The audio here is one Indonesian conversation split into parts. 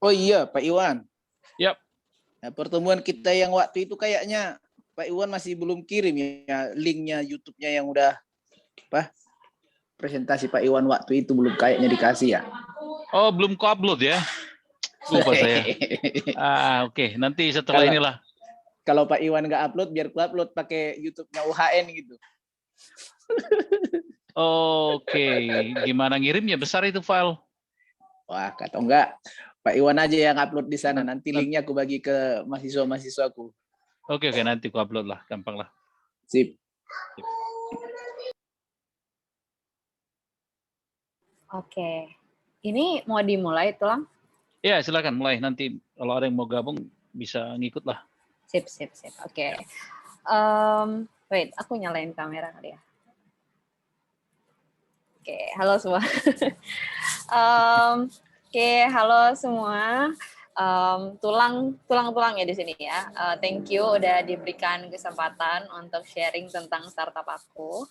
Oh iya, Pak Iwan. Yap. Nah, pertemuan kita yang waktu itu kayaknya Pak Iwan masih belum kirim ya linknya YouTube-nya yang udah presentasi Pak Iwan waktu itu belum kayaknya dikasih ya. Oh, belum ku-upload ya? Lupa saya. Oke. Nanti setelah inilah. Kalau Pak Iwan nggak upload, biar ku upload pakai YouTube-nya UHN gitu. Oke. Gimana ngirimnya? Besar itu file? Wah, kata enggak. Pak Iwan aja yang upload di sana. Nanti linknya aku bagi ke mahasiswa-mahasiswaku. Oke, nanti ku upload lah. Gampang lah. Sip. Oke. Ini mau dimulai, Tulang? Ya, silakan mulai. Nanti kalau ada yang mau gabung, bisa ngikut lah. Sip. Oke. Wait, aku nyalain kamera kali ya. Oke, halo semua. Halo semua. Tulang ya di sini ya. Thank you udah diberikan kesempatan untuk sharing tentang startup aku.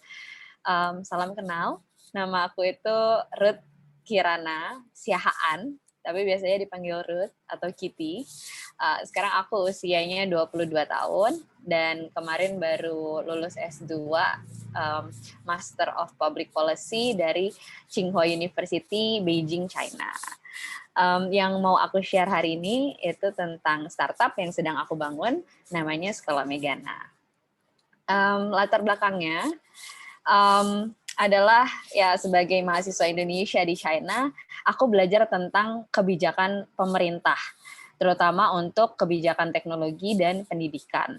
Salam kenal. Nama aku itu Ruth Kirana Siahaan, tapi biasanya dipanggil Ruth atau Kitty. Sekarang aku usianya 22 tahun dan kemarin baru lulus S2 Master of Public Policy dari Tsinghua University, Beijing, China. Yang mau aku share hari ini itu tentang startup yang sedang aku bangun, namanya Sekolah Megana. Latar belakangnya adalah ya sebagai mahasiswa Indonesia di China, aku belajar tentang kebijakan pemerintah, terutama untuk kebijakan teknologi dan pendidikan.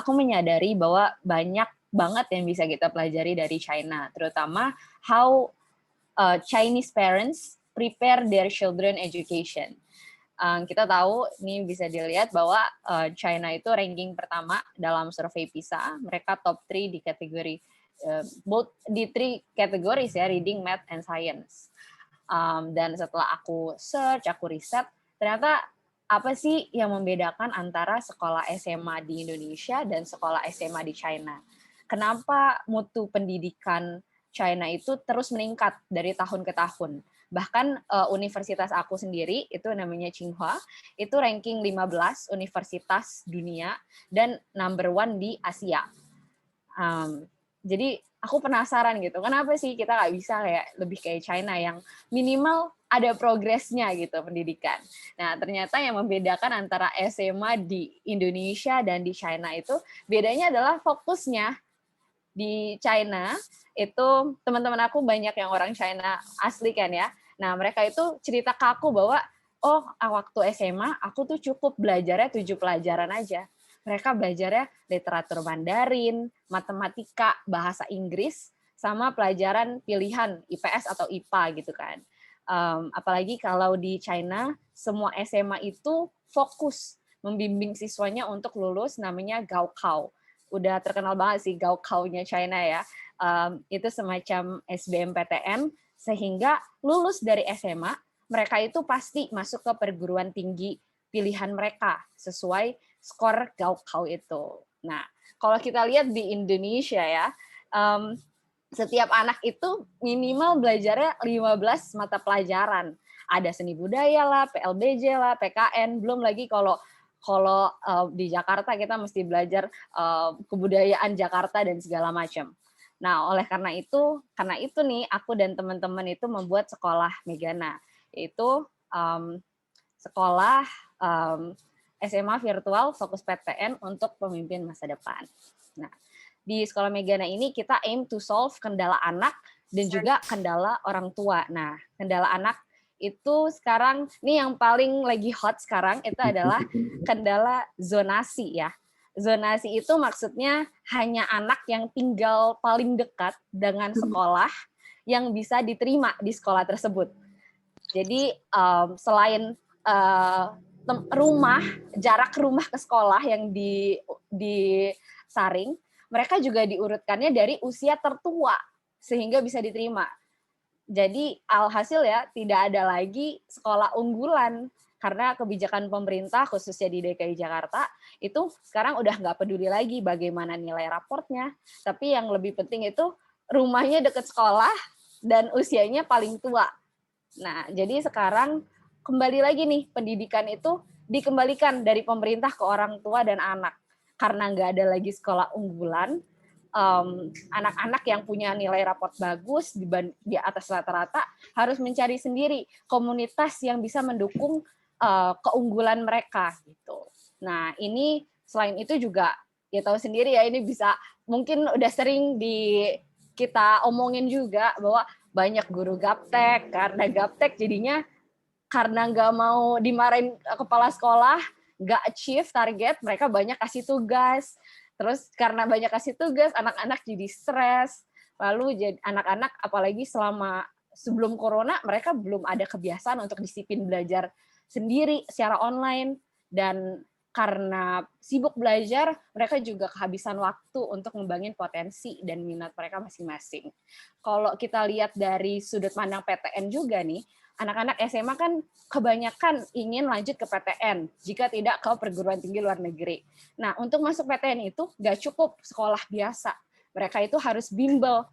Aku menyadari bahwa banyak banget yang bisa kita pelajari dari China, terutama how Chinese parents prepare their children education. Kita tahu, ini bisa dilihat bahwa China itu ranking pertama dalam survei PISA, mereka top 3 di kategori both di 3 categories ya, reading, math, and science. Dan setelah aku search, aku riset, ternyata apa sih yang membedakan antara sekolah SMA di Indonesia dan sekolah SMA di China? Kenapa mutu pendidikan China itu terus meningkat dari tahun ke tahun? Bahkan universitas aku sendiri, itu namanya Tsinghua, itu ranking 15 universitas dunia dan number 1 di Asia. Jadi aku penasaran gitu, kenapa sih kita nggak bisa kayak lebih kayak China yang minimal ada progresnya gitu pendidikan. Nah ternyata yang membedakan antara SMA di Indonesia dan di China itu bedanya adalah fokusnya. Di China itu teman-teman aku banyak yang orang China asli kan ya. Nah mereka itu cerita ke aku bahwa waktu SMA aku tuh cukup belajarnya 7 pelajaran aja. Mereka belajarnya literatur Mandarin, matematika, bahasa Inggris, sama pelajaran pilihan IPS atau IPA gitu kan. Apalagi kalau di China, semua SMA itu fokus membimbing siswanya untuk lulus namanya Gaokao. Udah terkenal banget sih Gaokao-nya China ya. Itu semacam SBMPTN, sehingga lulus dari SMA, mereka itu pasti masuk ke perguruan tinggi pilihan mereka sesuai skor Gaokao itu. Nah, kalau kita lihat di Indonesia ya, setiap anak itu minimal belajarnya 15 mata pelajaran. Ada seni budaya lah, PLBJ lah, PKN, belum lagi kalau di Jakarta kita mesti belajar kebudayaan Jakarta dan segala macam. Nah, oleh karena itu nih aku dan teman-teman itu membuat sekolah Megana, yaitu sekolah SMA virtual fokus PTN untuk pemimpin masa depan. Nah, di sekolah Megana ini kita aim to solve kendala anak dan juga kendala orang tua. Nah, kendala anak itu sekarang, ini yang paling lagi hot sekarang, itu adalah kendala zonasi ya. Zonasi itu maksudnya hanya anak yang tinggal paling dekat dengan sekolah yang bisa diterima di sekolah tersebut. Jadi selain jarak rumah ke sekolah yang disaring, mereka juga diurutkannya dari usia tertua sehingga bisa diterima. Jadi alhasil ya tidak ada lagi sekolah unggulan karena kebijakan pemerintah khususnya di DKI Jakarta itu sekarang udah nggak peduli lagi bagaimana nilai raportnya, tapi yang lebih penting itu rumahnya dekat sekolah dan usianya paling tua. Nah, jadi sekarang kembali lagi nih, pendidikan itu dikembalikan dari pemerintah ke orang tua dan anak. Karena nggak ada lagi sekolah unggulan, anak-anak yang punya nilai raport bagus di atas rata-rata harus mencari sendiri komunitas yang bisa mendukung keunggulan mereka gitu. Nah, ini selain itu juga ya tahu sendiri ya, ini bisa mungkin udah sering kita omongin juga bahwa banyak guru gaptek, karena gaptek jadinya karena nggak mau dimarahin kepala sekolah, nggak achieve target, mereka banyak kasih tugas. Terus karena banyak kasih tugas, anak-anak jadi stres. Lalu jadi anak-anak, apalagi sebelum corona, mereka belum ada kebiasaan untuk disiplin belajar sendiri secara online. Dan karena sibuk belajar, mereka juga kehabisan waktu untuk ngembangin potensi dan minat mereka masing-masing. Kalau kita lihat dari sudut pandang PTN juga nih, anak-anak SMA kan kebanyakan ingin lanjut ke PTN jika tidak ke perguruan tinggi luar negeri. Nah, untuk masuk PTN itu nggak cukup sekolah biasa. Mereka itu harus bimbel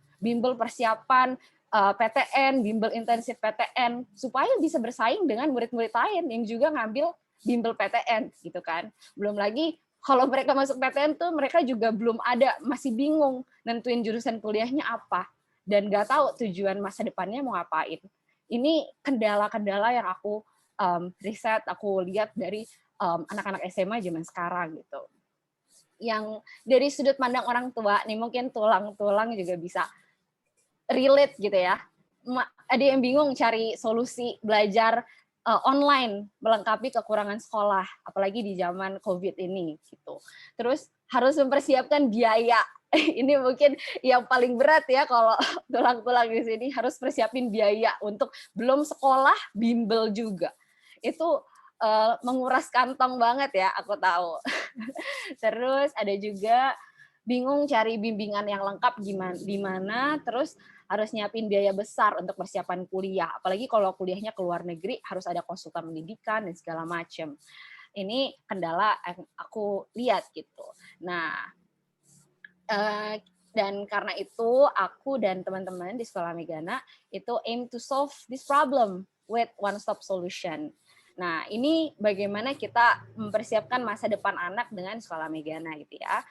persiapan PTN, bimbel intensif PTN, supaya bisa bersaing dengan murid-murid lain yang juga ngambil bimbel PTN, gitu kan. Belum lagi kalau mereka masuk PTN tuh mereka juga masih bingung nentuin jurusan kuliahnya apa dan nggak tahu tujuan masa depannya mau ngapain. Ini kendala-kendala yang aku riset, aku lihat dari anak-anak SMA zaman sekarang gitu. Yang dari sudut pandang orang tua, nih mungkin tulang-tulang juga bisa relate gitu ya. Ada yang bingung cari solusi belajar online melengkapi kekurangan sekolah, apalagi di zaman COVID ini gitu. Terus harus mempersiapkan biaya. Ini mungkin yang paling berat ya kalau tulang-tulang di sini, harus persiapin biaya untuk belum sekolah, bimbel juga. Itu menguras kantong banget ya, aku tahu. Terus ada juga bingung cari bimbingan yang lengkap di mana, terus harus nyiapin biaya besar untuk persiapan kuliah. Apalagi kalau kuliahnya ke luar negeri, harus ada konsultan pendidikan dan segala macam. Ini kendala yang aku lihat gitu. Nah, dan karena itu aku dan teman-teman di Sekolah Megana itu aim to solve this problem with one-stop solution. Nah, ini bagaimana kita mempersiapkan masa depan anak dengan Sekolah Megana gitu ya.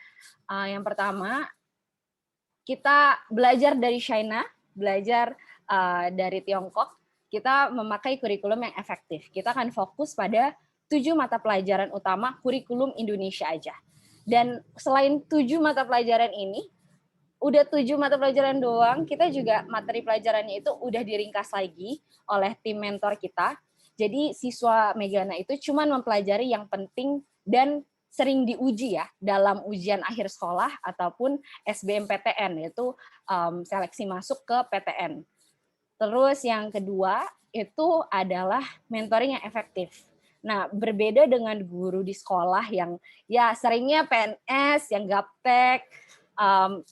Yang pertama, kita belajar dari China, belajar dari Tiongkok, kita memakai kurikulum yang efektif. Kita akan fokus pada 7 mata pelajaran utama kurikulum Indonesia aja. Dan selain 7 mata pelajaran ini, udah 7 mata pelajaran doang, kita juga materi pelajarannya itu udah diringkas lagi oleh tim mentor kita. Jadi siswa Megana itu cuma mempelajari yang penting dan sering diuji ya dalam ujian akhir sekolah ataupun SBMPTN, yaitu seleksi masuk ke PTN. Terus yang kedua itu adalah mentoring yang efektif. Nah, berbeda dengan guru di sekolah yang ya seringnya PNS, yang gaptek,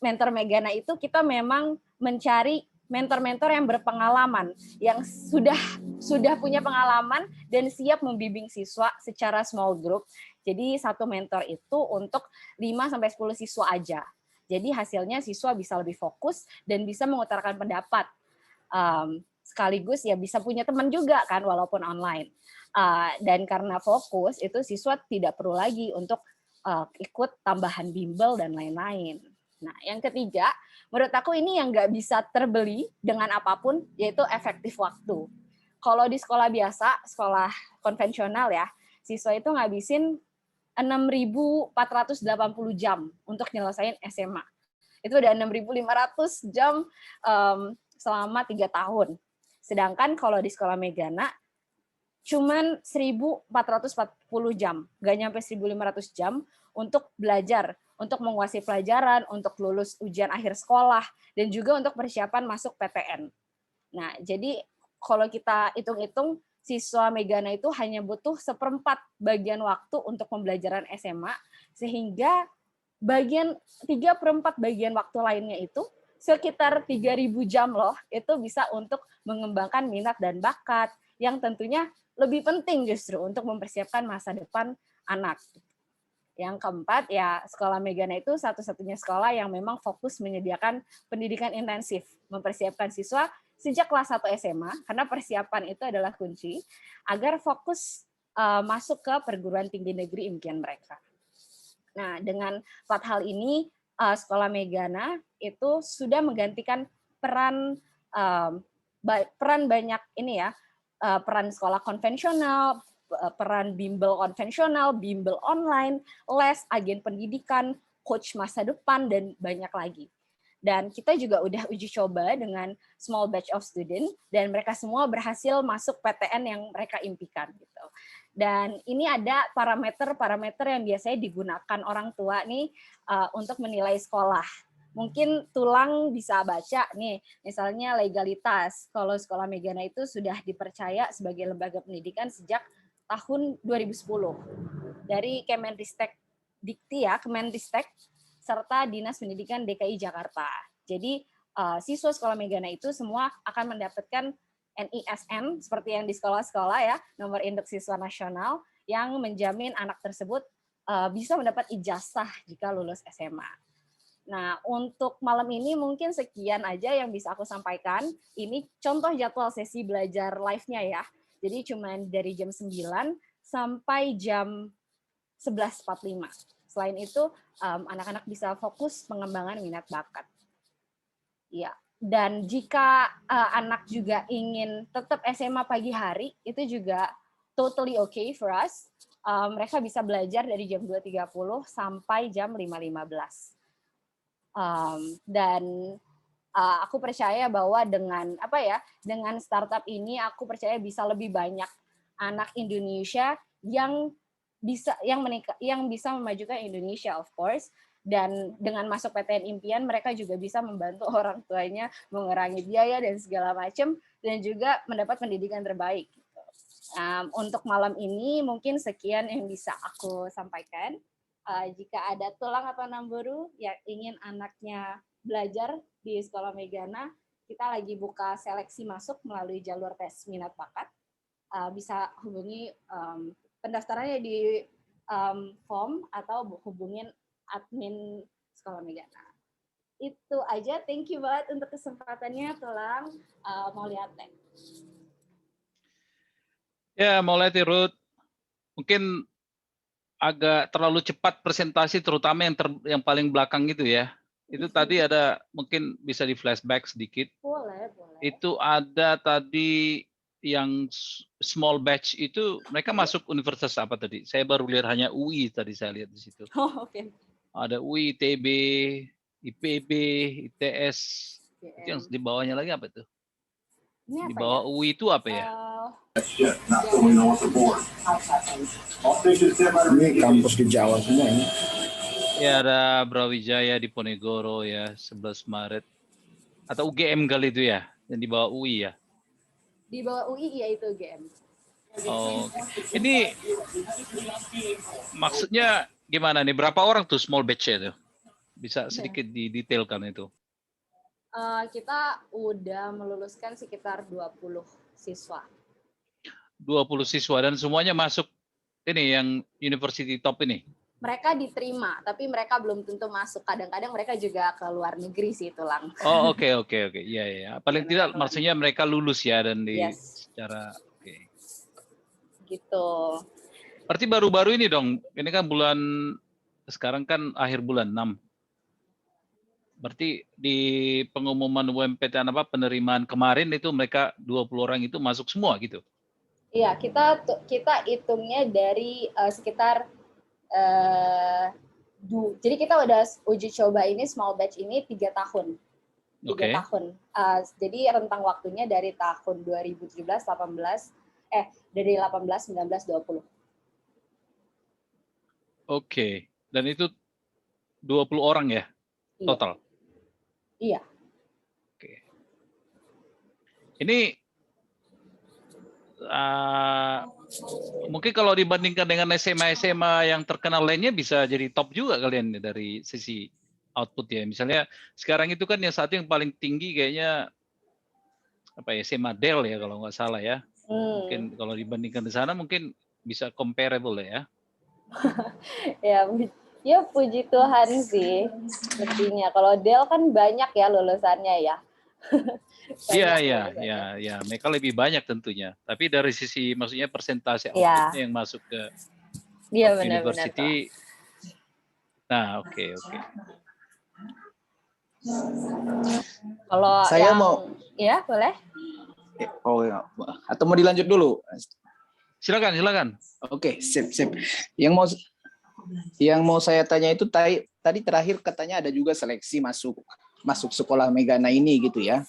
mentor Megana itu kita memang mencari mentor-mentor yang berpengalaman, yang sudah punya pengalaman dan siap membimbing siswa secara small group. Jadi satu mentor itu untuk 5-10 siswa aja. Jadi hasilnya siswa bisa lebih fokus dan bisa mengutarakan pendapat. Sekaligus ya bisa punya teman juga kan walaupun online. Dan karena fokus itu siswa tidak perlu lagi untuk ikut tambahan bimbel dan lain-lain. Nah, yang ketiga, menurut aku ini yang nggak bisa terbeli dengan apapun, yaitu efektif waktu. Kalau di sekolah biasa, sekolah konvensional ya, siswa itu ngabisin 6.480 jam untuk nyelesain SMA. Itu udah 6.500 jam selama 3 tahun. Sedangkan kalau di Sekolah Megana, cuman 1.440 jam, nggak nyampe 1.500 jam untuk belajar, untuk menguasai pelajaran, untuk lulus ujian akhir sekolah, dan juga untuk persiapan masuk PTN. Nah, jadi kalau kita hitung-hitung, siswa Megana itu hanya butuh 1/4 bagian waktu untuk pembelajaran SMA, sehingga 3/4 bagian waktu lainnya itu sekitar 3.000 jam loh, itu bisa untuk mengembangkan minat dan bakat, yang tentunya lebih penting justru untuk mempersiapkan masa depan anak. Yang keempat, ya Sekolah Megana itu satu-satunya sekolah yang memang fokus menyediakan pendidikan intensif, mempersiapkan siswa sejak kelas 1 SMA, karena persiapan itu adalah kunci, agar fokus masuk ke perguruan tinggi negeri impian mereka. Nah, dengan 4 hal ini, Sekolah Megana itu sudah menggantikan peran banyak ini ya, peran sekolah konvensional, peran bimbel konvensional, bimbel online, les, agen pendidikan, coach masa depan, dan banyak lagi. Dan kita juga udah uji coba dengan small batch of student, dan mereka semua berhasil masuk PTN yang mereka impikan gitu. Dan ini ada parameter-parameter yang biasanya digunakan orang tua nih untuk menilai sekolah. Mungkin Tulang bisa baca nih, misalnya legalitas. Kalau Sekolah Megana itu sudah dipercaya sebagai lembaga pendidikan sejak tahun 2010 dari Kemendikbud Dikti ya, Kemendikbud serta Dinas Pendidikan DKI Jakarta. Jadi siswa Sekolah Megana itu semua akan mendapatkan NISN seperti yang di sekolah-sekolah ya, nomor induk siswa nasional yang menjamin anak tersebut bisa mendapat ijazah jika lulus SMA. Nah, untuk malam ini mungkin sekian aja yang bisa aku sampaikan. Ini contoh jadwal sesi belajar live-nya ya. Jadi cuma dari jam 9 sampai jam 11.45. Selain itu, anak-anak bisa fokus pengembangan minat bakat. Ya, dan jika anak juga ingin tetap SMA pagi hari, itu juga totally okay for us. Mereka bisa belajar dari jam 2.30 sampai jam 5.15. Dan aku percaya bahwa dengan dengan startup ini aku percaya bisa lebih banyak anak Indonesia yang bisa memajukan Indonesia of course, dan dengan masuk PTN impian mereka juga bisa membantu orang tuanya mengurangi biaya dan segala macam, dan juga mendapat pendidikan terbaik. Untuk malam ini mungkin sekian yang bisa aku sampaikan. Jika ada Tulang atau Namboru yang ingin anaknya belajar di Sekolah Megana, kita lagi buka seleksi masuk melalui jalur tes minat bakat. Bisa hubungi pendaftarannya di form atau hubungin admin Sekolah Megana. Itu aja, thank you banget untuk kesempatannya, Tulang. Mau lihat teh. Ya, mau lihat Ruth. Mungkin agak terlalu cepat presentasi, terutama yang paling belakang itu ya. Itu tadi ada, mungkin bisa di flashback sedikit. Boleh. Itu ada tadi yang small batch itu, mereka masuk universitas apa tadi? Saya baru lihat hanya UI tadi saya lihat di situ. Oh, oke. Ada UI, ITB, IPB, ITS. Itu yang di bawahnya lagi apa tuh? Di bawah UI itu apa ya? Ini kampus di Jawa semua ini. Ya ada Brawijaya di Ponegoro ya, 11 Maret. Atau UGM kali itu ya, yang di bawah UI ya? Di bawah UI ya itu UGM. Oh, ini maksudnya gimana nih? Berapa orang tuh small batch-nya itu? Bisa sedikit didetailkan itu? Kita udah meluluskan sekitar 20 siswa. 20 siswa dan semuanya masuk ini yang university top ini? Mereka diterima, tapi mereka belum tentu masuk. Kadang-kadang mereka juga ke luar negeri sih, Tulang. Oh, oke. Iya. Paling tidak maksudnya mereka lulus ya dan secara oke. Gitu. Berarti baru-baru ini dong. Ini kan sekarang kan akhir bulan 6. Berarti di pengumuman UMPTN penerimaan kemarin itu mereka 20 orang itu masuk semua gitu. Iya, kita hitungnya dari sekitar jadi kita udah uji coba ini small batch ini 3 tahun. 3 tahun. Jadi rentang waktunya dari tahun 2017, 18, dari 18, 19, 20. Oke. Dan itu 20 orang ya total? Iya. Oke. Ini mungkin kalau dibandingkan dengan SMA yang terkenal lainnya bisa jadi top juga kalian dari sisi output ya. Misalnya sekarang itu kan yang satu yang paling tinggi kayaknya SMA Dell ya kalau nggak salah ya. Mungkin kalau dibandingkan di sana mungkin bisa comparable ya. Ya puji Tuhan sih sepertinya. Kalau Dell kan banyak ya lulusannya ya. Iya, Banyak iya, lulusannya. iya, iya. Mereka lebih banyak tentunya. Tapi dari sisi maksudnya persentase Iya, outputnya yang masuk ke iya top benar-benar tuh. university. Nah, oke, oke. Kalau Saya yang mau ya boleh. oh ya, atau mau dilanjut dulu? Silakan, silakan. Oke, sip, sip. Yang mau saya tanya itu tadi terakhir katanya ada juga seleksi masuk sekolah Megana ini gitu ya.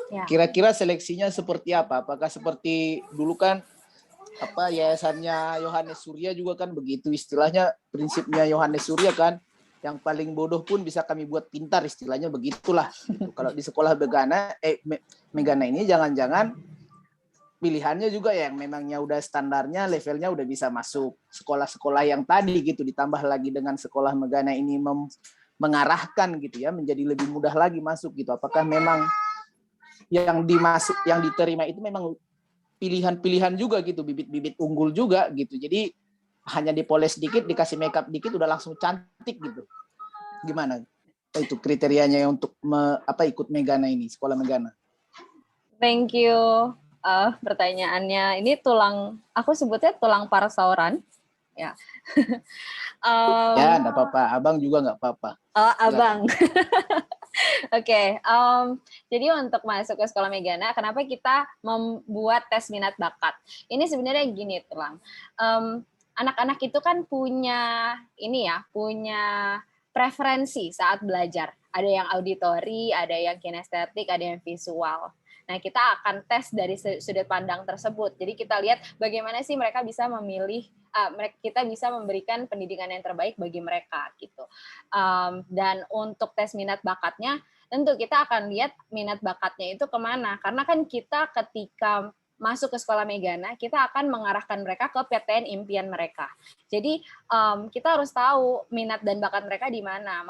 Ya. Kira-kira seleksinya seperti apa? Apakah seperti dulu kan yayasannya Yohanes Surya juga kan begitu istilahnya, prinsipnya Yohanes Surya kan, yang paling bodoh pun bisa kami buat pintar, istilahnya begitulah. Gitu. Kalau di sekolah Megana ini jangan-jangan pilihannya juga yang memangnya udah standarnya, levelnya udah bisa masuk sekolah-sekolah yang tadi gitu, ditambah lagi dengan sekolah Megana ini mengarahkan gitu ya, menjadi lebih mudah lagi masuk gitu. Apakah memang yang diterima itu memang pilihan-pilihan juga gitu, bibit-bibit unggul juga gitu. Jadi hanya dipoles dikit, dikasih makeup dikit udah langsung cantik gitu. Gimana itu kriterianya untuk ikut Megana ini, sekolah Megana? Thank you. Pertanyaannya ini aku sebutnya tulang parsauran. Ya. Ya, enggak apa-apa. Abang juga enggak apa-apa. Oh, abang. Oke, jadi untuk masuk ke sekolah Megana, kenapa kita membuat tes minat bakat? Ini sebenarnya gini, Tulang. Anak-anak itu kan punya preferensi saat belajar. Ada yang auditori, ada yang kinestetik, ada yang visual. Nah, kita akan tes dari sudut pandang tersebut. Jadi kita lihat bagaimana sih mereka bisa memilih, kita bisa memberikan pendidikan yang terbaik bagi mereka gitu. Dan untuk tes minat bakatnya, tentu kita akan lihat minat bakatnya itu kemana. Karena kan kita ketika masuk ke sekolah Megana, kita akan mengarahkan mereka ke PTN impian mereka. Jadi kita harus tahu minat dan bakat mereka di mana.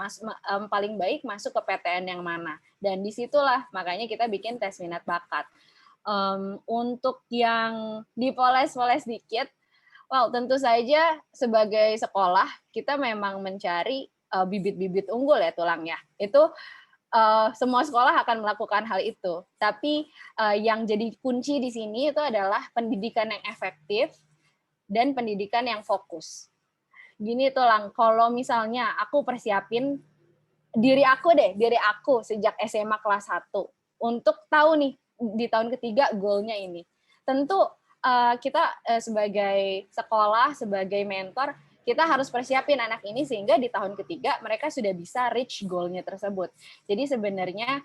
Paling baik masuk ke PTN yang mana. Dan disitulah makanya kita bikin tes minat bakat. Untuk yang dipoles-poles dikit, tentu saja sebagai sekolah kita memang mencari bibit-bibit unggul ya, Tulang ya. Itu semua sekolah akan melakukan hal itu. Tapi yang jadi kunci di sini itu adalah pendidikan yang efektif dan pendidikan yang fokus. Gini Tulang, kalau misalnya aku persiapin diri aku sejak SMA kelas 1 untuk tahu nih di tahun ketiga goalnya ini. Tentu kita sebagai sekolah, sebagai mentor, kita harus persiapin anak ini sehingga di tahun ketiga mereka sudah bisa reach goal-nya tersebut. Jadi sebenarnya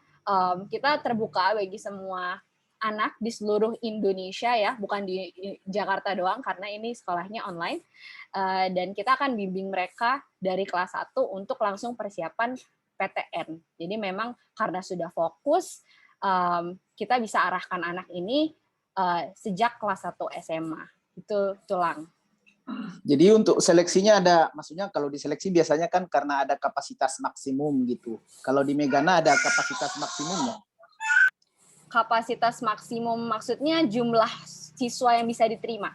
kita terbuka bagi semua anak di seluruh Indonesia ya, bukan di Jakarta doang karena ini sekolahnya online. Dan kita akan bimbing mereka dari kelas 1 untuk langsung persiapan PTN. Jadi memang karena sudah fokus, kita bisa arahkan anak ini sejak kelas 1 SMA. Itu Tulang. Jadi untuk seleksinya maksudnya kalau diseleksi biasanya kan karena ada kapasitas maksimum gitu. Kalau di Megana ada kapasitas maksimumnya? Kapasitas maksimum maksudnya jumlah siswa yang bisa diterima?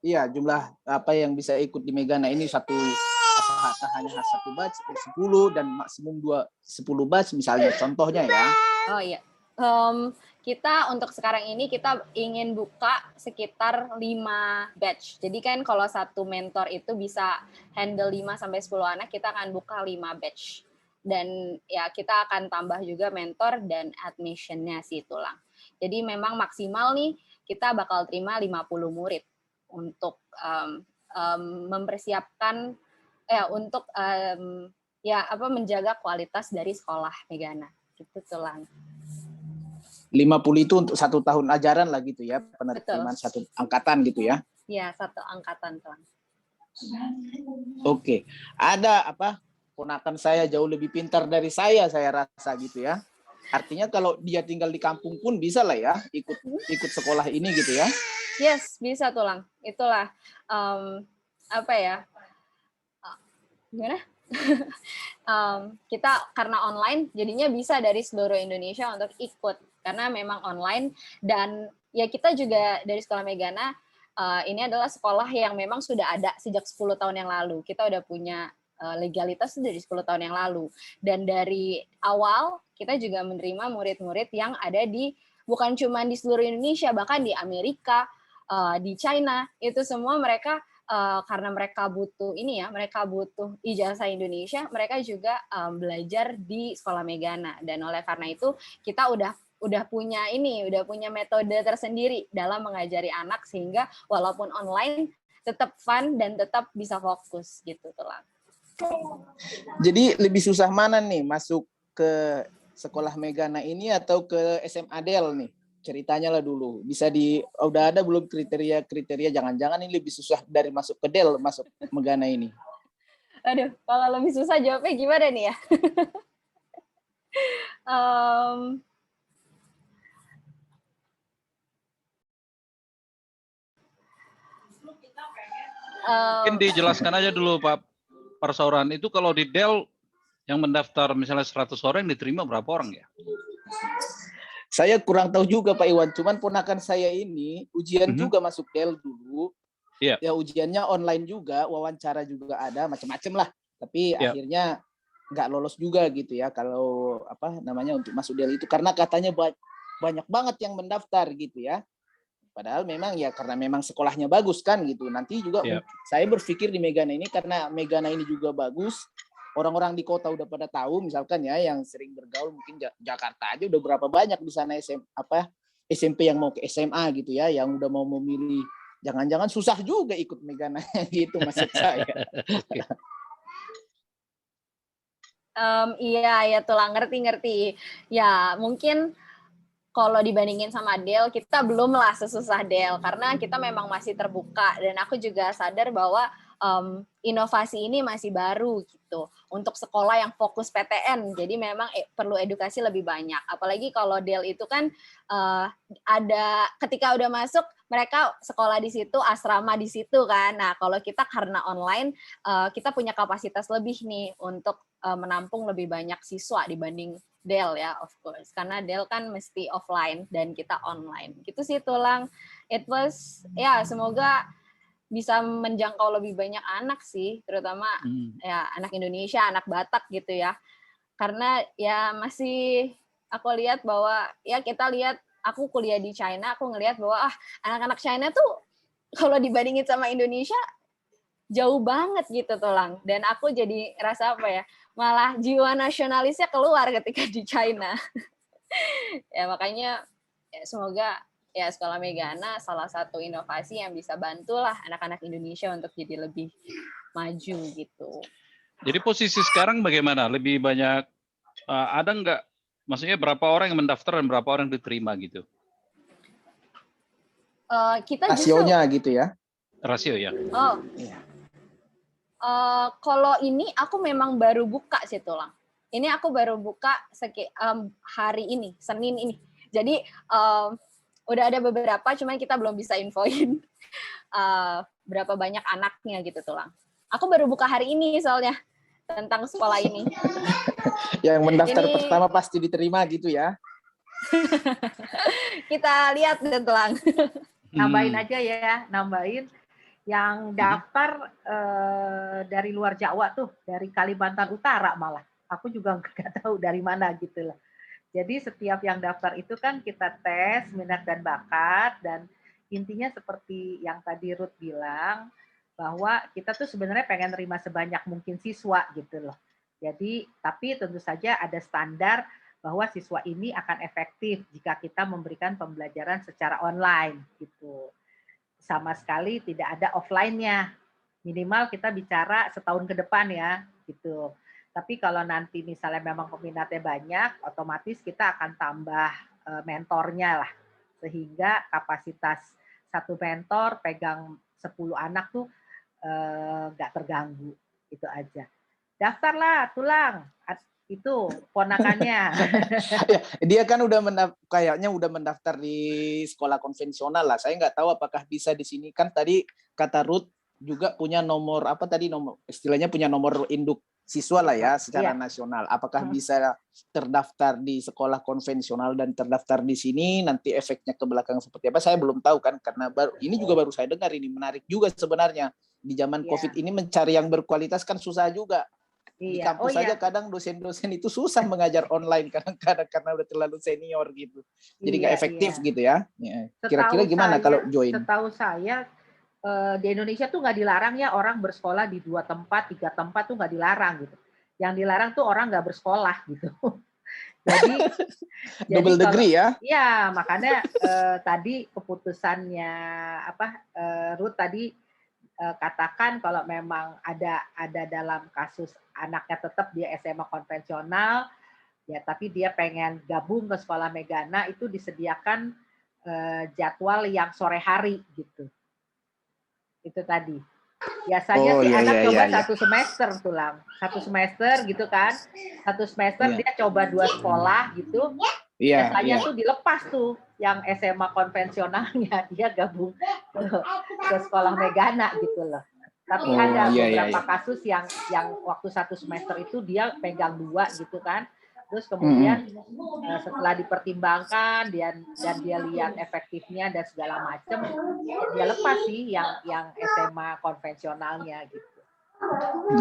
Iya, jumlah apa yang bisa ikut di Megana ini hanya satu batch 10 dan maksimum 10 batch misalnya, contohnya ya. Oh iya. Kita untuk sekarang ini kita ingin buka sekitar 5 batch. Jadi kan kalau satu mentor itu bisa handle 5-10 anak, kita akan buka 5 batch. Dan ya kita akan tambah juga mentor dan admission-nya sih Tulang. Jadi memang maksimal nih kita bakal terima 50 murid untuk mempersiapkan untuk menjaga kualitas dari sekolah Megana. Gitu Tulang. 50 itu untuk 1 tahun ajaran lah gitu ya, penerimaan 1 angkatan gitu ya. Iya, 1 angkatan Tulang. Oke. Ada ponakan saya jauh lebih pintar dari saya rasa gitu ya. Artinya kalau dia tinggal di kampung pun bisa lah ya ikut sekolah ini gitu ya. Yes, bisa Tulang. Itulah gimana? Kita karena online jadinya bisa dari seluruh Indonesia untuk ikut karena memang online. Dan ya kita juga dari sekolah Megana ini adalah sekolah yang memang sudah ada sejak 10 tahun yang lalu. Kita udah punya legalitas itu dari 10 tahun yang lalu. Dan dari awal kita juga menerima murid-murid yang ada di bukan cuma di seluruh Indonesia, bahkan di Amerika, di China, itu semua mereka karena mereka butuh mereka butuh ijazah Indonesia, mereka juga belajar di sekolah Megana. Dan oleh karena itu kita udah punya metode tersendiri dalam mengajari anak sehingga walaupun online tetap fun dan tetap bisa fokus gitu Tulang. Jadi lebih susah mana nih masuk ke sekolah Megana ini atau ke SMA Del nih? Ceritanya lah dulu. Udah ada belum kriteria jangan-jangan ini lebih susah dari masuk ke Del masuk Megana ini? Aduh, kalau lebih susah jawabnya gimana nih ya? Mungkin dijelaskan aja dulu Pak Parsauran, itu kalau di Del yang mendaftar misalnya 100 orang diterima berapa orang ya? Saya kurang tahu juga Pak Iwan, cuman ponakan saya ini ujian juga masuk Del dulu. Yeah. Ya ujiannya online juga, wawancara juga ada, macam-macam lah. Tapi akhirnya nggak lolos juga gitu ya kalau untuk masuk Del itu karena katanya banyak banget yang mendaftar gitu ya. Padahal memang ya karena memang sekolahnya bagus kan gitu. Nanti juga saya berpikir di Megana ini karena Megana ini juga bagus. Orang-orang di kota udah pada tahu misalkan ya yang sering bergaul mungkin Jakarta aja udah berapa banyak di sana SMP yang mau ke SMA gitu ya yang udah mau memilih. Jangan-jangan susah juga ikut Megana gitu maksud saya. Iya Tulang, ngerti. Ya mungkin kalau dibandingin sama Del, kita belum lah sesusah Del karena kita memang masih terbuka dan aku juga sadar bahwa inovasi ini masih baru gitu untuk sekolah yang fokus PTN. Jadi memang perlu edukasi lebih banyak. Apalagi kalau Del itu kan ada ketika udah masuk mereka sekolah di situ, asrama di situ kan. Nah, kalau kita karena online kita punya kapasitas lebih nih untuk menampung lebih banyak siswa dibanding Del ya, of course. Karena Del kan mesti offline dan kita online. Gitu sih Tulang. It was semoga bisa menjangkau lebih banyak anak sih, terutama ya anak Indonesia, anak Batak gitu ya. Karena ya masih aku lihat bahwa aku kuliah di China, aku ngelihat bahwa anak-anak China tuh kalau dibandingin sama Indonesia jauh banget gitu Tulang. Dan aku jadi rasa malah jiwa nasionalisnya keluar ketika di China. Ya makanya semoga ya sekolah Megana salah satu inovasi yang bisa bantulah anak-anak Indonesia untuk jadi lebih maju gitu. Jadi posisi sekarang bagaimana? Lebih banyak ada nggak? Maksudnya berapa orang yang mendaftar dan berapa orang diterima gitu? Kita rasionya gitu ya? Rasio ya. Oh. Iya. Kalau ini aku memang baru buka sih Tulang. Ini aku baru buka hari ini, Senin ini. Jadi udah ada beberapa, cuman kita belum bisa infoin berapa banyak anaknya gitu Tulang. Aku baru buka hari ini soalnya tentang sekolah ini. Yang mendaftar pertama pasti diterima gitu ya? Kita lihat deh Tulang. Nambahin aja ya, yang daftar dari luar Jawa tuh, dari Kalimantan Utara malah. Aku juga nggak tahu dari mana gitu loh. Jadi setiap yang daftar itu kan kita tes minat dan bakat dan intinya seperti yang tadi Ruth bilang bahwa kita tuh sebenarnya pengen terima sebanyak mungkin siswa gitu loh. Jadi tapi tentu saja ada standar bahwa siswa ini akan efektif jika kita memberikan pembelajaran secara online gitu. Sama sekali tidak ada offline-nya. Minimal kita bicara setahun ke depan ya gitu. Tapi kalau nanti misalnya memang peminatnya banyak, otomatis kita akan tambah mentornya lah. Sehingga kapasitas satu mentor pegang 10 anak tuh nggak terganggu. Itu aja. Daftarlah, Tulang. Itu ponakannya. Dia kan kayaknya udah mendaftar di sekolah konvensional lah. Saya nggak tahu apakah bisa di sini. Kan tadi kata Ruth juga punya nomor istilahnya punya nomor induk siswa lah ya secara nasional. Apakah bisa terdaftar di sekolah konvensional dan terdaftar di sini, nanti efeknya ke belakang seperti apa? Saya belum tahu kan karena ini juga baru saya dengar, ini menarik juga sebenarnya. di zaman Iya. COVID ini mencari yang berkualitas kan susah juga. Di Iya. Oh kampus saja iya. kadang dosen-dosen itu susah mengajar online kadang-kadang karena udah terlalu senior gitu. Jadi nggak Iya, efektif iya. gitu ya. Ya. Kira-kira Setahu gimana kalau saya, join? setahu saya di Indonesia tuh nggak dilarang ya orang bersekolah di 2 tempat, 3 tempat tuh nggak dilarang gitu. Yang dilarang tuh orang nggak bersekolah gitu. Jadi Double kalau degree ya? ya makanya tadi keputusannya Ruth tadi katakan kalau memang ada dalam kasus anaknya tetap dia SMA konvensional ya tapi dia pengen gabung ke sekolah Megana itu disediakan jadwal yang sore hari gitu. Itu tadi. Biasanya Oh sih iya anak iya coba iya. 1 semester tulang. 1 semester gitu kan. 1 semester Iya. dia coba 2 sekolah gitu. Iya, Biasanya iya. tuh dilepas tuh yang SMA konvensionalnya dia gabung ke sekolah Megana gitu loh. Tapi Oh, ada iya, iya, beberapa iya. kasus yang waktu 1 semester itu dia pegang 2 gitu kan. Terus kemudian setelah dipertimbangkan dan dia lihat efektifnya dan segala macam, dia lepas sih yang SMA konvensionalnya gitu.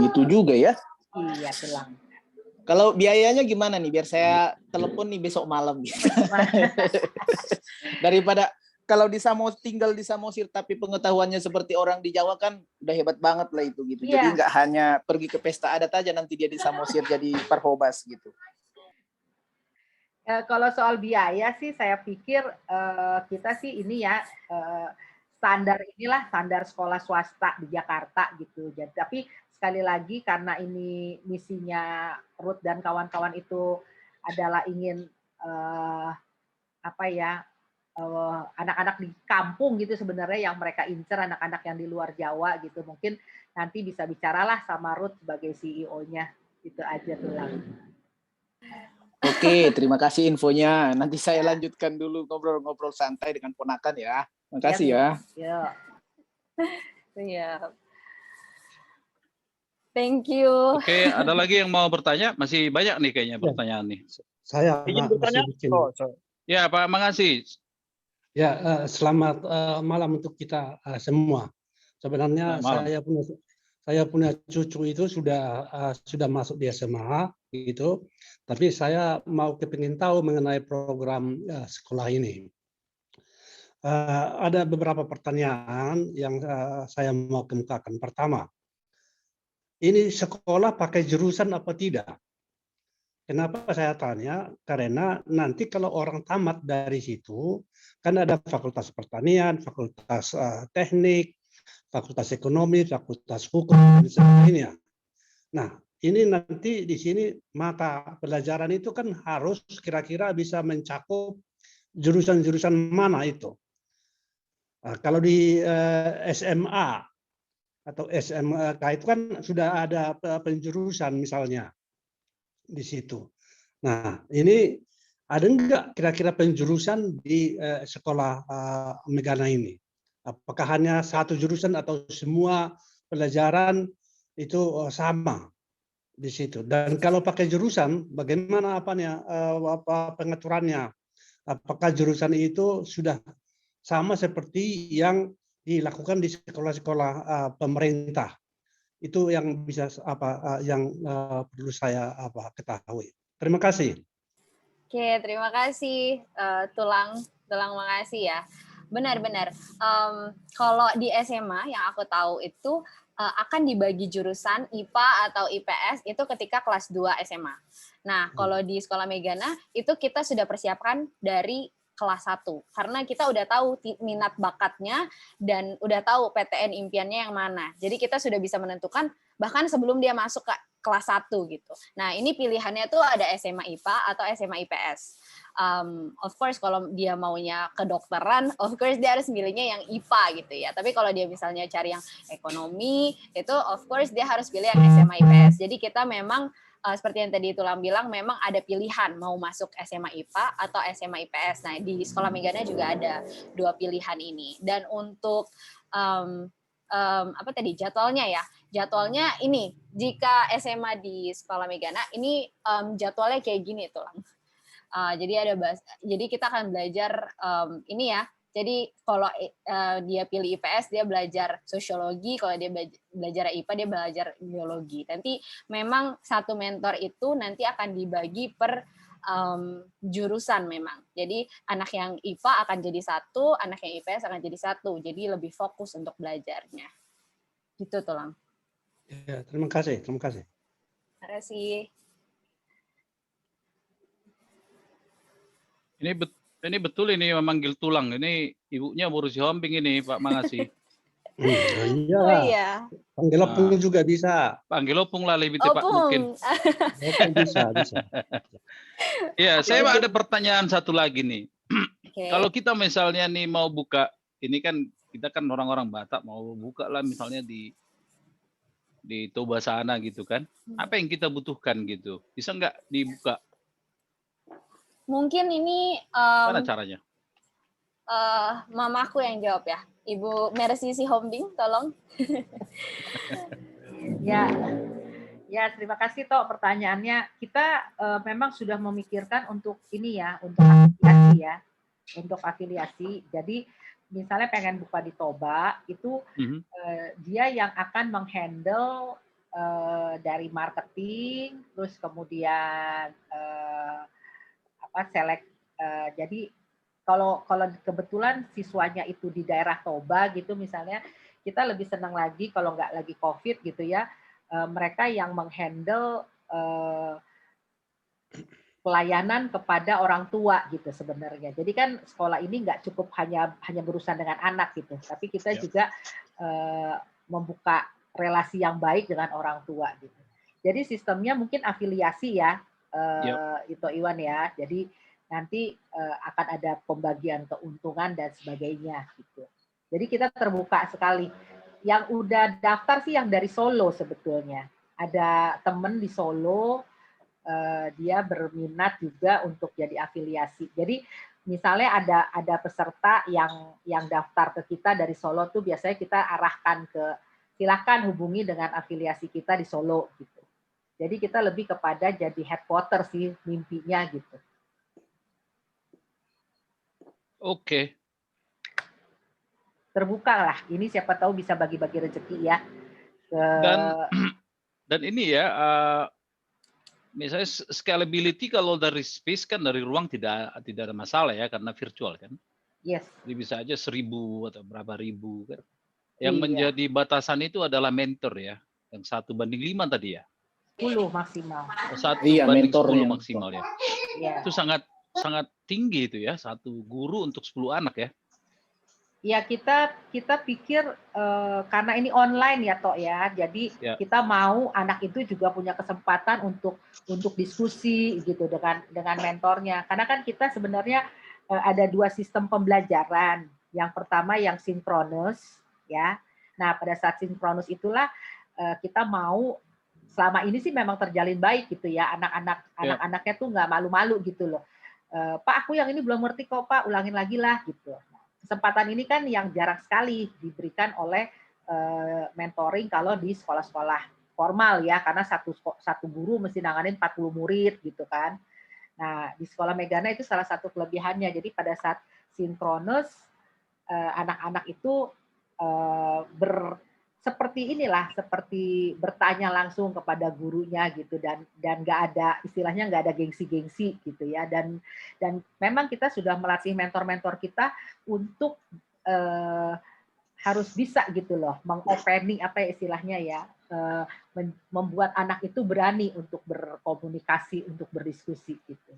Gitu juga ya. Iya, tulang. Kalau biayanya gimana nih? Biar saya telepon nih besok malam. Gitu. Daripada kalau tinggal di Samosir tapi pengetahuannya seperti orang di Jawa kan udah hebat banget lah itu gitu. Jadi Iya. nggak hanya pergi ke pesta adat aja nanti dia di Samosir jadi parhobas gitu. Kalau soal biaya sih saya pikir kita sih ini ya standar sekolah swasta di Jakarta gitu. Jadi tapi sekali lagi karena ini misinya Ruth dan kawan-kawan itu adalah ingin anak-anak di kampung gitu sebenarnya yang mereka incer anak-anak yang di luar Jawa gitu. Mungkin nanti bisa bicaralah sama Ruth sebagai CEO-nya. Itu aja tuh lah. Oke, terima kasih infonya. Nanti saya lanjutkan dulu ngobrol-ngobrol santai dengan ponakan ya. Terima kasih ya. Ya. Iya. Thank you. Oke, ada lagi yang mau bertanya? Masih banyak nih kayaknya pertanyaan nih. Saya Izin Pak, bertanya. masih bikin. Ya, Pak Mangasi. Ya, selamat malam untuk kita semua. Sebenarnya Selamat malam. saya punya cucu itu sudah masuk di SMA gitu. Tapi saya mau kepingin tahu mengenai program sekolah ini. Ada beberapa pertanyaan yang saya mau kemukakan. Pertama, ini sekolah pakai jurusan apa tidak? Kenapa saya tanya? Karena nanti kalau orang tamat dari situ, kan ada fakultas pertanian, fakultas teknik, fakultas ekonomi, fakultas hukum, dan sebagainya. Nah, ini nanti di sini mata pelajaran itu kan harus kira-kira bisa mencakup jurusan-jurusan mana itu. Kalau di SMA atau SMK itu kan sudah ada penjurusan misalnya di situ. Nah, ini ada enggak kira-kira penjurusan di sekolah Megana ini? Apakah hanya satu jurusan atau semua pelajaran itu sama di situ? Dan kalau pakai jurusan, bagaimana pengaturannya? Apakah jurusan itu sudah sama seperti yang dilakukan di sekolah-sekolah pemerintah? Itu yang bisa perlu saya ketahui. Terima kasih. Oke, terima kasih Tulang makasih ya. Benar-benar. Kalau di SMA yang aku tahu itu akan dibagi jurusan IPA atau IPS itu ketika kelas 2 SMA. Nah, kalau di sekolah Megana itu kita sudah persiapkan dari kelas 1 karena kita udah tahu minat bakatnya dan udah tahu PTN impiannya yang mana. Jadi kita sudah bisa menentukan bahkan sebelum dia masuk ke kelas 1 gitu. Nah, ini pilihannya tuh ada SMA IPA atau SMA IPS. Of course kalau dia maunya kedokteran, of course dia harus milihnya yang IPA gitu ya. Tapi kalau dia misalnya cari yang ekonomi, itu of course dia harus pilih yang SMA IPS. Jadi kita memang seperti yang tadi Tulang bilang, memang ada pilihan mau masuk SMA IPA atau SMA IPS. Nah, di sekolah Megana juga ada 2 pilihan ini. Dan untuk jadwalnya ya? Jadwalnya ini, jika SMA di sekolah Megana, ini jadwalnya kayak gini Tulang. Jadi kita akan belajar ini ya, Jadi kalau dia pilih IPS, dia belajar sosiologi, kalau dia belajar IPA, dia belajar biologi. Nanti memang satu mentor itu nanti akan dibagi per jurusan memang. Jadi anak yang IPA akan jadi satu, anak yang IPS akan jadi satu. Jadi lebih fokus untuk belajarnya. Gitu tuh, Lang. Ya, terima kasih, terima kasih. Terima kasih. Ini betul ini memanggil tulang. Ini ibunya Borusi Hombing ini Pak Mangasi. Iya, Oh iya. panggil opung juga bisa. Panggil opung lah lebih tepat mungkin. Opung bisa. Ya, saya ada pertanyaan satu lagi nih. Okay. Kalau kita misalnya nih mau buka, ini kan kita kan orang-orang Batak mau buka lah misalnya di Toba sana gitu kan. Apa yang kita butuhkan gitu? Bisa nggak dibuka? Mungkin ini Mana caranya? mamaku yang jawab ya. Ibu Mercy Hombing, tolong. Ya, terima kasih Tok pertanyaannya. Kita memang sudah memikirkan untuk ini ya, untuk afiliasi ya. Untuk afiliasi. Jadi misalnya pengen buka di Toba, itu dia yang akan menghandle dari marketing, terus kemudian jadi kalau kebetulan siswanya itu di daerah Toba gitu misalnya, kita lebih senang lagi kalau nggak lagi COVID gitu ya, mereka yang menghandle pelayanan kepada orang tua gitu sebenarnya. Jadi kan sekolah ini nggak cukup hanya berurusan dengan anak gitu, tapi kita juga membuka relasi yang baik dengan orang tua gitu. Jadi sistemnya mungkin afiliasi ya. Itu Iwan ya, jadi nanti akan ada pembagian keuntungan dan sebagainya gitu. Jadi kita terbuka sekali. Yang udah daftar sih yang dari Solo sebetulnya. Ada temen di Solo, dia berminat juga untuk jadi afiliasi. Jadi misalnya ada peserta yang daftar ke kita dari Solo tuh biasanya kita arahkan ke silakan hubungi dengan afiliasi kita di Solo gitu. Jadi kita lebih kepada jadi headquarter sih mimpinya gitu. Oke. Terbuka lah. Ini siapa tahu bisa bagi-bagi rezeki ya. Dan ini ya, misalnya scalability kalau dari space kan dari ruang tidak ada masalah ya karena virtual kan. Yes. Jadi bisa aja 1.000 atau berapa ribu kan. Yang menjadi batasan itu adalah mentor ya. Yang 1:5 tadi ya. 10 maksimal. 1:10 maksimal ya. Iya. Itu sangat tinggi itu ya, satu guru untuk 10 anak ya. Ya kita pikir karena ini online ya Tok ya, jadi kita mau anak itu juga punya kesempatan untuk diskusi gitu dengan mentornya. Karena kan kita sebenarnya ada 2 sistem pembelajaran. Yang pertama yang sinkronus ya. Nah pada saat sinkronus itulah kita mau selama ini sih memang terjalin baik gitu ya, anak-anaknya tuh nggak malu-malu gitu loh. Pak aku yang ini belum ngerti kok Pak, ulangin lagi lah gitu. Kesempatan ini kan yang jarang sekali diberikan oleh mentoring kalau di sekolah-sekolah formal ya, karena satu guru mesti nanganin 40 murid gitu kan. Nah di sekolah Megana itu salah satu kelebihannya, jadi pada saat sinkronus anak-anak itu seperti bertanya langsung kepada gurunya gitu dan nggak ada istilahnya nggak ada gengsi-gengsi gitu ya dan memang kita sudah melatih mentor-mentor kita untuk harus bisa gitu loh mengopening apa ya istilahnya ya membuat anak itu berani untuk berkomunikasi untuk berdiskusi gitu.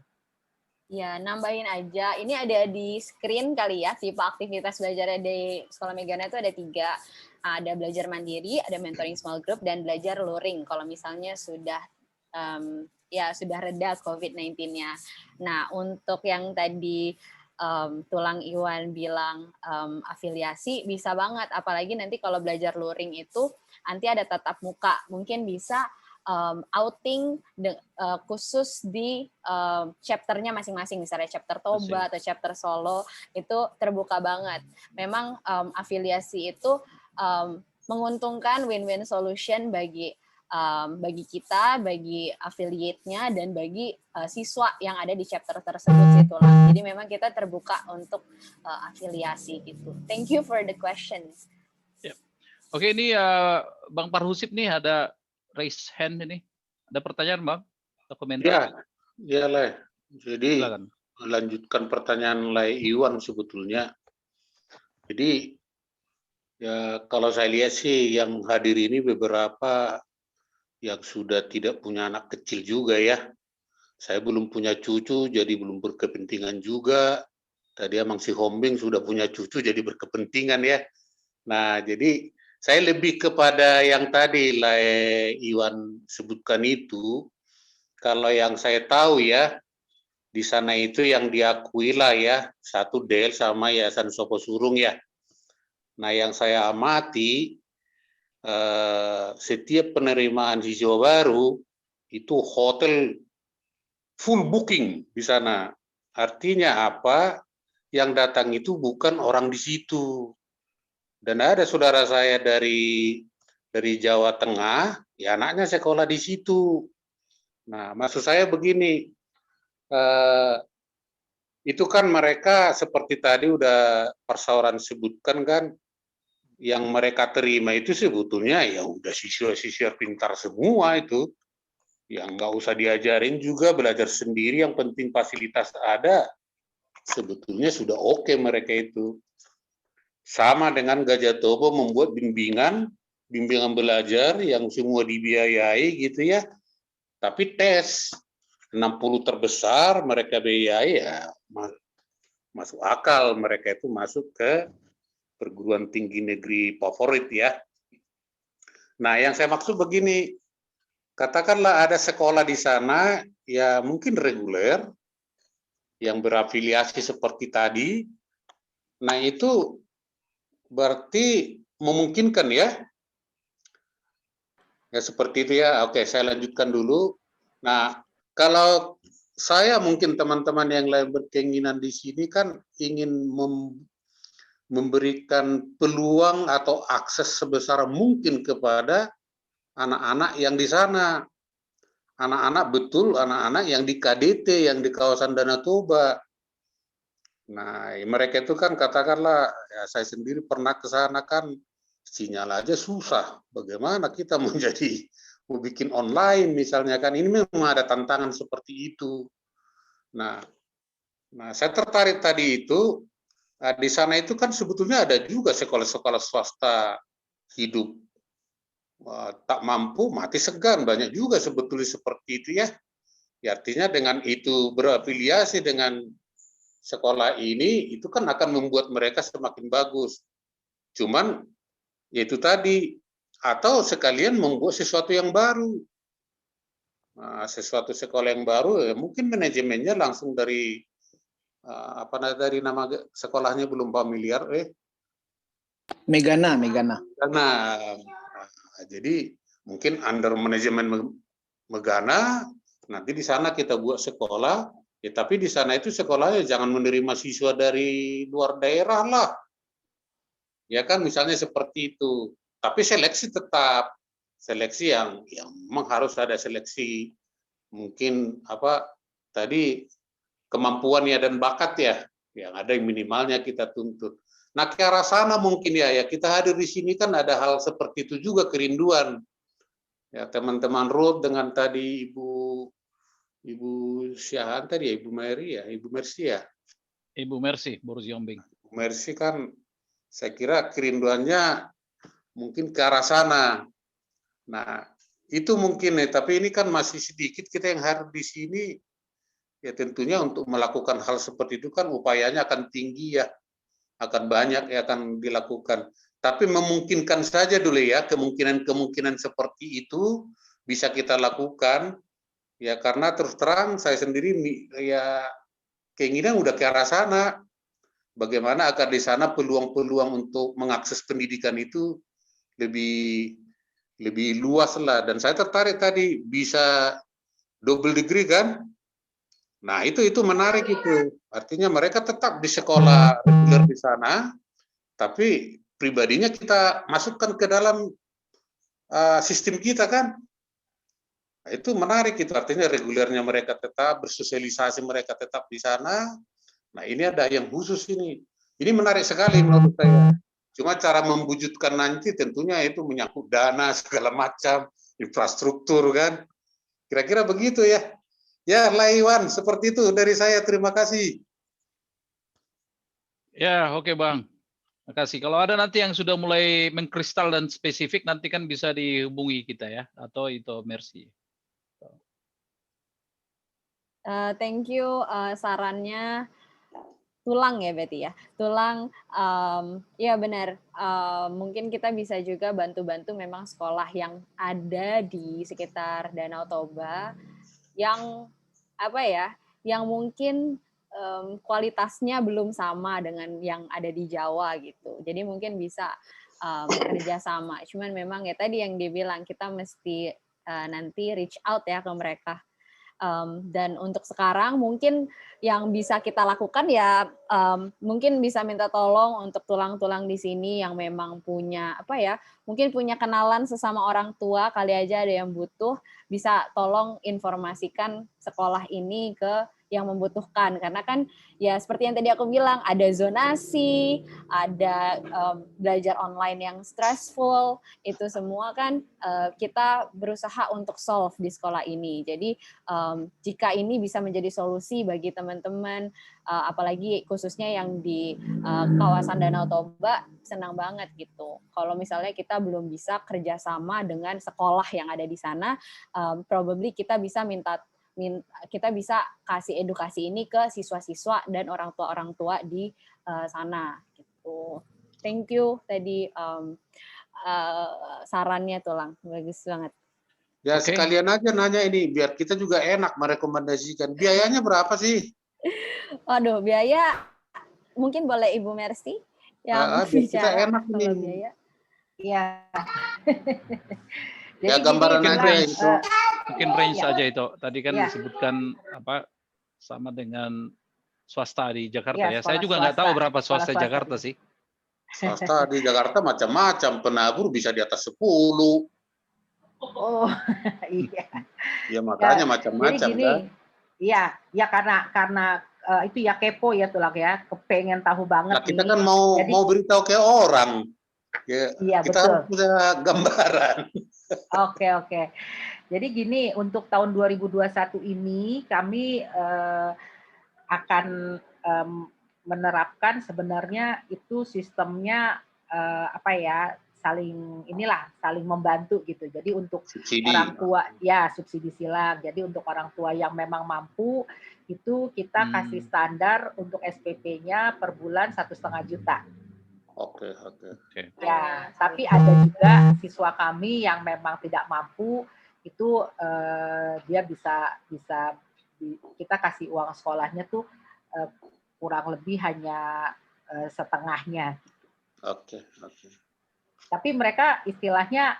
Ya, nambahin aja. Ini ada di screen kali ya, tipe aktivitas belajarnya di Sekolah Megana itu ada 3. Ada belajar mandiri, ada mentoring small group, dan belajar luring. Kalau misalnya sudah sudah reda COVID-19-nya. Nah, untuk yang tadi Tulang Iwan bilang afiliasi, bisa banget. Apalagi nanti kalau belajar luring itu, nanti ada tatap muka. Mungkin bisa outing khusus di chapternya masing-masing, misalnya chapter Toba atau chapter Solo, itu terbuka banget. Memang afiliasi itu menguntungkan, win-win solution bagi bagi kita, bagi affiliate-nya, dan bagi siswa yang ada di chapter tersebut itulah. Jadi memang kita terbuka untuk afiliasi gitu. Thank you for the questions. Oke, ini Bang Parhusip nih ada raise hand ini. Ada pertanyaan, Bang? Atau komentar? Ya, Leh. Jadi Silakan. melanjutkan pertanyaan Leh Iwan sebetulnya. Jadi ya kalau saya lihat sih yang hadir ini beberapa yang sudah tidak punya anak kecil juga ya. Saya belum punya cucu, jadi belum berkepentingan juga. Tadi emang si Hombing sudah punya cucu, jadi berkepentingan ya. Nah, jadi saya lebih kepada yang tadi Leh Iwan sebutkan itu. Kalau yang saya tahu ya, di sana itu yang diakui lah ya, satu DEL sama Yayasan Sopo Surung ya. Nah, yang saya amati, setiap penerimaan siswa baru, itu hotel full booking di sana. Artinya apa? Yang datang itu bukan orang di situ. Dan ada saudara saya dari Jawa Tengah, ya anaknya sekolah di situ. Nah, maksud saya begini, itu kan mereka seperti tadi udah perseorangan sebutkan kan, yang mereka terima itu sebetulnya ya udah siswa-siswa pintar semua itu, yang nggak usah diajarin juga, belajar sendiri, yang penting fasilitas ada, sebetulnya sudah oke mereka itu. Sama dengan Gajah Tobo membuat bimbingan belajar yang semua dibiayai gitu ya, tapi tes 60 terbesar mereka biayai ya masuk akal, mereka itu masuk ke perguruan tinggi negeri favorit ya. Nah, yang saya maksud begini, katakanlah ada sekolah di sana ya mungkin reguler yang berafiliasi seperti tadi. Nah, itu berarti memungkinkan ya. Ya seperti itu ya. Oke, saya lanjutkan dulu. Nah, kalau saya mungkin teman-teman yang lain berkeinginan di sini kan ingin memberikan peluang atau akses sebesar mungkin kepada anak-anak yang di sana. Anak-anak betul, anak-anak yang di KDT, yang di kawasan Danau Toba. Nah, mereka itu kan katakanlah, ya saya sendiri pernah ke sana kan, sinyal aja susah. Bagaimana kita mau bikin online misalnya kan, ini memang ada tantangan seperti itu. Nah saya tertarik tadi itu, di sana itu kan sebetulnya ada juga sekolah-sekolah swasta hidup tak mampu, mati segan, banyak juga sebetulnya seperti itu ya. Ya artinya dengan itu berafiliasi dengan sekolah ini, itu kan akan membuat mereka semakin bagus. Cuman, yaitu tadi, atau sekalian membuat sesuatu yang baru. Nah, sesuatu sekolah yang baru, ya mungkin manajemennya langsung dari, dari nama sekolahnya belum familiar, Megana. Nah, jadi mungkin under manajemen Megana, nanti di sana kita buat sekolah, ya tapi di sana itu sekolahnya jangan menerima siswa dari luar daerah lah. Ya kan misalnya seperti itu. Tapi seleksi tetap seleksi yang memang harus ada seleksi, mungkin tadi kemampuannya dan bakat ya, yang ada yang minimalnya kita tuntut. Nah, ke arah sana mungkin ya kita hadir di sini kan ada hal seperti itu juga, kerinduan. Ya, teman-teman Ruth dengan tadi Ibu Syahan tadi ya, Ibu Mercy ya. Ibu Mercy, Boris Yombing. Ibu Mercy kan saya kira kerinduannya mungkin ke arah sana. Nah, itu mungkin tapi ini kan masih sedikit kita yang hadir di sini. Ya tentunya untuk melakukan hal seperti itu kan upayanya akan tinggi ya. Akan banyak yang akan dilakukan. Tapi memungkinkan saja dulu ya, kemungkinan-kemungkinan seperti itu bisa kita lakukan. Ya karena terus terang saya sendiri ya keinginan udah ke arah sana. Bagaimana agar di sana peluang-peluang untuk mengakses pendidikan itu lebih luas lah. Dan saya tertarik tadi bisa double degree kan. Nah itu menarik itu. Artinya mereka tetap di sekolah reguler di sana, tapi pribadinya kita masukkan ke dalam sistem kita kan. Nah, itu menarik, itu artinya regulernya mereka tetap, bersosialisasi mereka tetap di sana. Nah, ini ada yang khusus ini. Ini menarik sekali menurut saya. Cuma cara membujutkan nanti tentunya itu menyangkut dana segala macam, infrastruktur kan. Kira-kira begitu ya. Ya, Laiwan, seperti itu dari saya. Terima kasih. Ya, oke Bang. Terima kasih. Kalau ada nanti yang sudah mulai mengkristal dan spesifik, nanti kan bisa dihubungi kita ya, atau itu Mercy. Thank you sarannya. Tulang ya berarti ya. Tulang, ya benar. Mungkin kita bisa juga bantu-bantu memang sekolah yang ada di sekitar Danau Toba yang apa ya, yang mungkin kualitasnya belum sama dengan yang ada di Jawa gitu. Jadi mungkin bisa kerjasama. Cuman memang ya tadi yang dibilang kita mesti nanti reach out ya ke mereka. Dan untuk sekarang mungkin yang bisa kita lakukan ya mungkin bisa minta tolong untuk tulang-tulang di sini yang memang punya apa ya, mungkin punya kenalan sesama orang tua, kali aja ada yang butuh, bisa tolong informasikan sekolah ini ke yang membutuhkan, karena kan ya seperti yang tadi aku bilang, ada zonasi, ada belajar online yang stressful, itu semua kan kita berusaha untuk solve di sekolah ini. Jadi jika ini bisa menjadi solusi bagi teman-teman, apalagi khususnya yang di kawasan Danau Toba, senang banget gitu. Kalau misalnya kita belum bisa kerjasama dengan sekolah yang ada di sana, probably kita bisa kita bisa kasih edukasi ini ke siswa-siswa dan orang tua di sana gitu. Thank you tadi sarannya Tulang, bagus banget. Ya, sekalian aja nanya ini, biar kita juga enak merekomendasikan. Biayanya berapa sih? Waduh, biaya mungkin boleh Ibu Mercy yang bicara kita enak kalau ini. biaya. Iya. Ya, gambaran mungkin aja range, itu. mungkin range ya. aja itu. Tadi kan Ya. disebutkan apa sama dengan swasta di Jakarta Ya, ya. Saya juga nggak tahu berapa swasta swasta Jakarta sih. Swasta di Jakarta macam-macam, penabur bisa di atas 10. Oh, iya. Ya makanya Ya, macam-macam jadi gini, kan. Iya, ya karena itu ya kepo ya Tulang ya, kepengen tahu banget Nah, kita nih. kan mau beritahu ke orang. Ya, Iya, kita betul. harus punya gambaran. Oke. Jadi gini, untuk tahun 2021 ini kami akan menerapkan sebenarnya itu sistemnya saling membantu gitu. Jadi untuk Subsidi. orang tua ya subsidi silang. Jadi untuk orang tua yang memang mampu itu kita kasih standar untuk SPP-nya per bulan 1,5 juta. Oke. Ya, tapi ada juga siswa kami yang memang tidak mampu itu dia bisa kita kasih uang sekolahnya tuh kurang lebih hanya setengahnya. Oke. Tapi mereka istilahnya